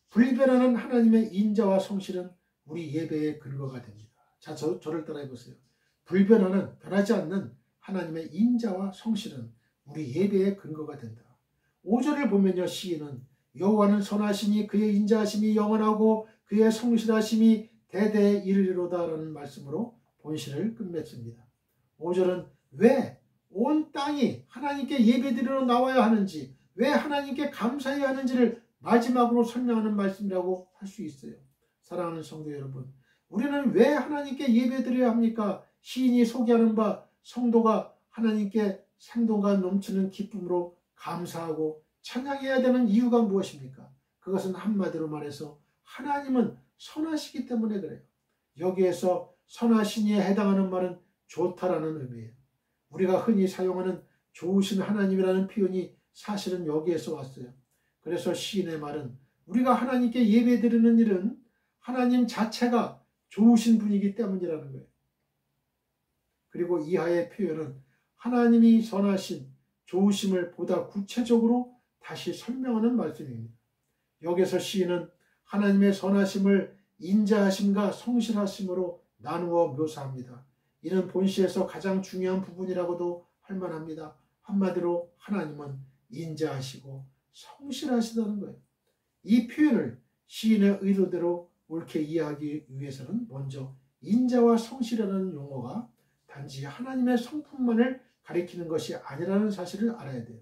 불변하는 하나님의 인자와 성실은 우리 예배의 근거가 됩니다. 자, 저를 따라해 보세요. 불변하는, 변하지 않는 하나님의 인자와 성실은 우리 예배의 근거가 된다. 5절을 보면요, 시인은 여호와는 선하시니 그의 인자하심이 영원하고 그의 성실하심이 대대에 이르리로다라는 말씀으로 본시를 끝맺습니다. 5절은 왜 온 땅이 하나님께 예배드리러 나와야 하는지, 왜 하나님께 감사해야 하는지를 마지막으로 설명하는 말씀이라고 할 수 있어요. 사랑하는 성도 여러분, 우리는 왜 하나님께 예배드려야 합니까? 시인이 소개하는 바 성도가 하나님께 생동감 넘치는 기쁨으로 감사하고 찬양해야 되는 이유가 무엇입니까? 그것은 한마디로 말해서 하나님은 선하시기 때문에 그래요. 여기에서 선하시니에 해당하는 말은 좋다라는 의미예요. 우리가 흔히 사용하는 좋으신 하나님이라는 표현이 사실은 여기에서 왔어요. 그래서 시인의 말은 우리가 하나님께 예배드리는 일은 하나님 자체가 좋으신 분이기 때문이라는 거예요. 그리고 이하의 표현은 하나님이 선하신 좋으심을 보다 구체적으로 다시 설명하는 말씀입니다. 여기서 시인은 하나님의 선하심을 인자하심과 성실하심으로 나누어 묘사합니다. 이는 본시에서 가장 중요한 부분이라고도 할 만합니다. 한마디로 하나님은 인자하시고 성실하시다는 거예요. 이 표현을 시인의 의도대로 옳게 이해하기 위해서는 먼저 인자와 성실이라는 용어가 단지 하나님의 성품만을 가리키는 것이 아니라는 사실을 알아야 돼요.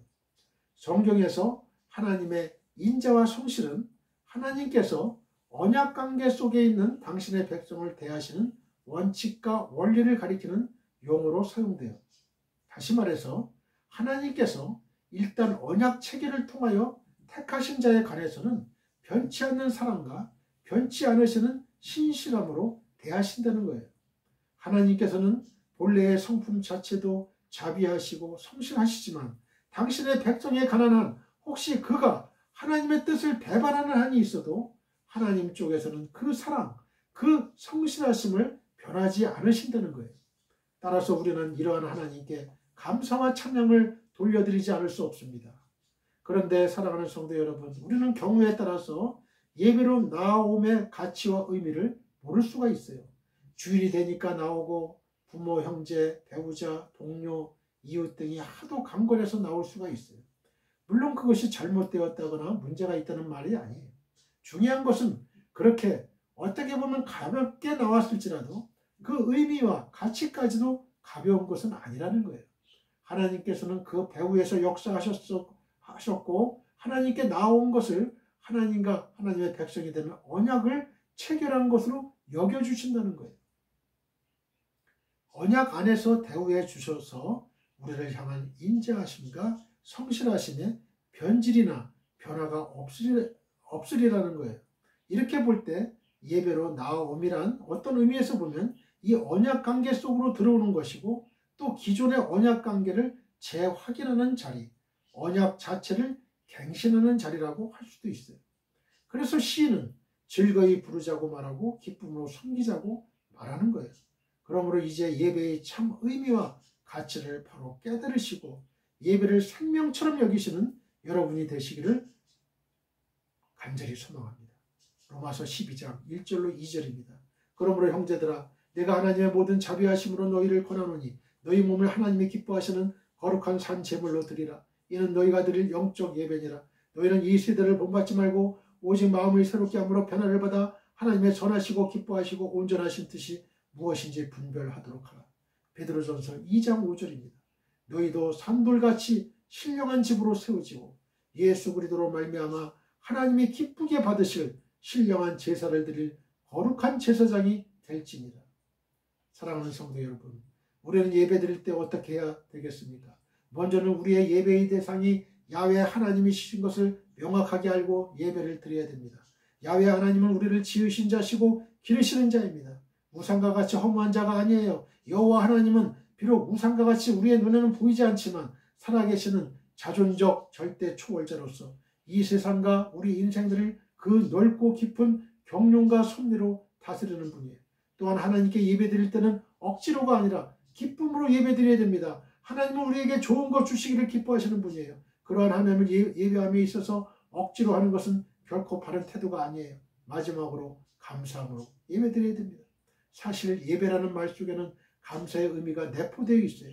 성경에서 하나님의 인자와 성실은 하나님께서 언약 관계 속에 있는 당신의 백성을 대하시는 원칙과 원리를 가리키는 용어로 사용돼요. 다시 말해서 하나님께서 일단 언약 체계를 통하여 택하신 자에 관해서는 변치 않는 사랑과 변치 않으시는 신실함으로 대하신다는 거예요. 하나님께서는 본래의 성품 자체도 자비하시고 성실하시지만 당신의 백성에 관한 한 혹시 그가 하나님의 뜻을 배반하는 한이 있어도 하나님 쪽에서는 그 사랑, 그 성실하심을 변하지 않으신다는 거예요. 따라서 우리는 이러한 하나님께 감사와 찬양을 돌려드리지 않을 수 없습니다. 그런데 사랑하는 성도 여러분, 우리는 경우에 따라서 예배로 나옴의 가치와 의미를 모를 수가 있어요. 주일이 되니까 나오고 부모, 형제, 배우자, 동료, 이웃 등이 하도 강권해서 나올 수가 있어요. 물론 그것이 잘못되었다거나 문제가 있다는 말이 아니에요. 중요한 것은 그렇게 어떻게 보면 가볍게 나왔을지라도 그 의미와 가치까지도 가벼운 것은 아니라는 거예요. 하나님께서는 그 배후에서 역사하셨고 하나님께 나온 것을 하나님과 하나님의 백성이 되는 언약을 체결한 것으로 여겨주신다는 거예요. 언약 안에서 대우해 주셔서 우리를 향한 인자하심과 성실하심의 변질이나 변화가 없으리라는 거예요. 이렇게 볼 때 예배로 나옴이란 어떤 의미에서 보면 이 언약 관계 속으로 들어오는 것이고 또 기존의 언약 관계를 재확인하는 자리, 언약 자체를 갱신하는 자리라고 할 수도 있어요. 그래서 시인은 즐거이 부르자고 말하고 기쁨으로 섬기자고 말하는 거예요. 그러므로 이제 예배의 참 의미와 가치를 바로 깨달으시고 예배를 생명처럼 여기시는 여러분이 되시기를 간절히 소망합니다. 로마서 12장 1절로 2절입니다. 그러므로 형제들아 내가 하나님의 모든 자비하심으로 너희를 권하노니 너희 몸을 하나님이 기뻐하시는 거룩한 산 제물로 드리라. 이는 너희가 드릴 영적 예배니라. 너희는 이 세대를 본받지 말고 오직 마음을 새롭게 함으로 변화를 받아 하나님의 선하시고 기뻐하시고 온전하신 뜻이 무엇인지 분별하도록 하라. 베드로전서 2장 5절입니다. 너희도 산돌같이 신령한 집으로 세워지고 예수 그리스도로 말미암아 하나님이 기쁘게 받으실 신령한 제사를 드릴 거룩한 제사장이 될지니라. 사랑하는 성도 여러분, 우리는 예배 드릴 때 어떻게 해야 되겠습니까? 먼저는 우리의 예배의 대상이 야훼 하나님이신 것을 명확하게 알고 예배를 드려야 됩니다. 야훼 하나님은 우리를 지으신 자시고 기르시는 자입니다. 우상과 같이 허무한 자가 아니에요. 여호와 하나님은 비록 우상과 같이 우리의 눈에는 보이지 않지만 살아계시는 자존적 절대 초월자로서 이 세상과 우리 인생들을 그 넓고 깊은 경륜과 섭리로 다스리는 분이에요. 또한 하나님께 예배드릴 때는 억지로가 아니라 기쁨으로 예배드려야 됩니다. 하나님은 우리에게 좋은 것 주시기를 기뻐하시는 분이에요. 그러한 하나님을 예배함에 있어서 억지로 하는 것은 결코 바른 태도가 아니에요. 마지막으로 감사함으로 예배드려야 됩니다. 사실 예배라는 말 속에는 감사의 의미가 내포되어 있어요.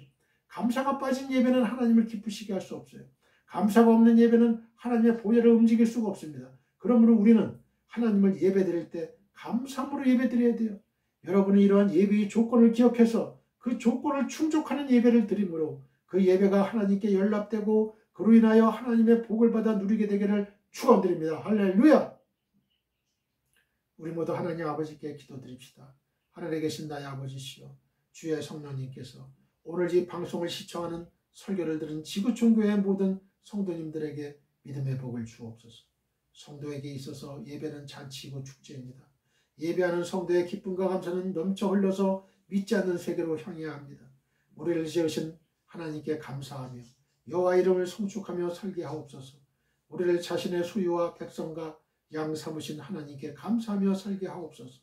감사가 빠진 예배는 하나님을 기쁘시게 할 수 없어요. 감사가 없는 예배는 하나님의 보혈을 움직일 수가 없습니다. 그러므로 우리는 하나님을 예배드릴 때 감사함으로 예배드려야 돼요. 여러분이 이러한 예배의 조건을 기억해서 그 조건을 충족하는 예배를 드림으로 그 예배가 하나님께 연락되고 그로 인하여 하나님의 복을 받아 누리게 되기를 축원드립니다. 할렐루야! 우리 모두 하나님 아버지께 기도드립시다. 하늘에 계신 나의 아버지시여, 주의 성령님께서 오늘 이 방송을 시청하는 설교를 들은 지구촌교회 모든 성도님들에게 믿음의 복을 주옵소서. 성도에게 있어서 예배는 잔치이고 축제입니다. 예배하는 성도의 기쁨과 감사는 넘쳐 흘러서 믿지 않는 세계로 향해야 합니다. 우리를 지으신 하나님께 감사하며 여호와 이름을 송축하며 살게 하옵소서. 우리를 자신의 소유와 백성과 양 삼으신 하나님께 감사하며 살게 하옵소서.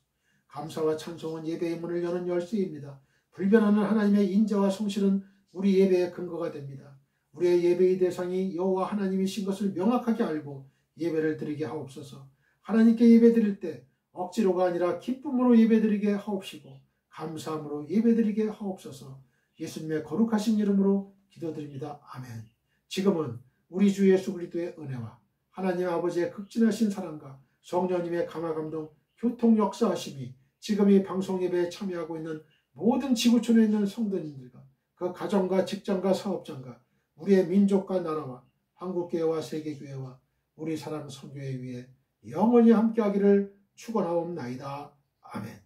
감사와 찬송은 예배의 문을 여는 열쇠입니다. 불변하는 하나님의 인자와 성실은 우리 예배의 근거가 됩니다. 우리의 예배의 대상이 여호와 하나님이신 것을 명확하게 알고 예배를 드리게 하옵소서. 하나님께 예배드릴 때 억지로가 아니라 기쁨으로 예배드리게 하옵시고 감사함으로 예배드리게 하옵소서. 예수님의 거룩하신 이름으로 기도드립니다. 아멘. 지금은 우리 주 예수 그리스도의 은혜와 하나님 아버지의 극진하신 사랑과 성령님의 감화감동 교통 역사하심이 지금 이 방송 예배에 참여하고 있는 모든 지구촌에 있는 성도님들과 그 가정과 직장과 사업장과 우리의 민족과 나라와 한국교회와 세계교회와 우리 사랑 선교회 위에 영원히 함께하기를 축원하옵나이다. 아멘.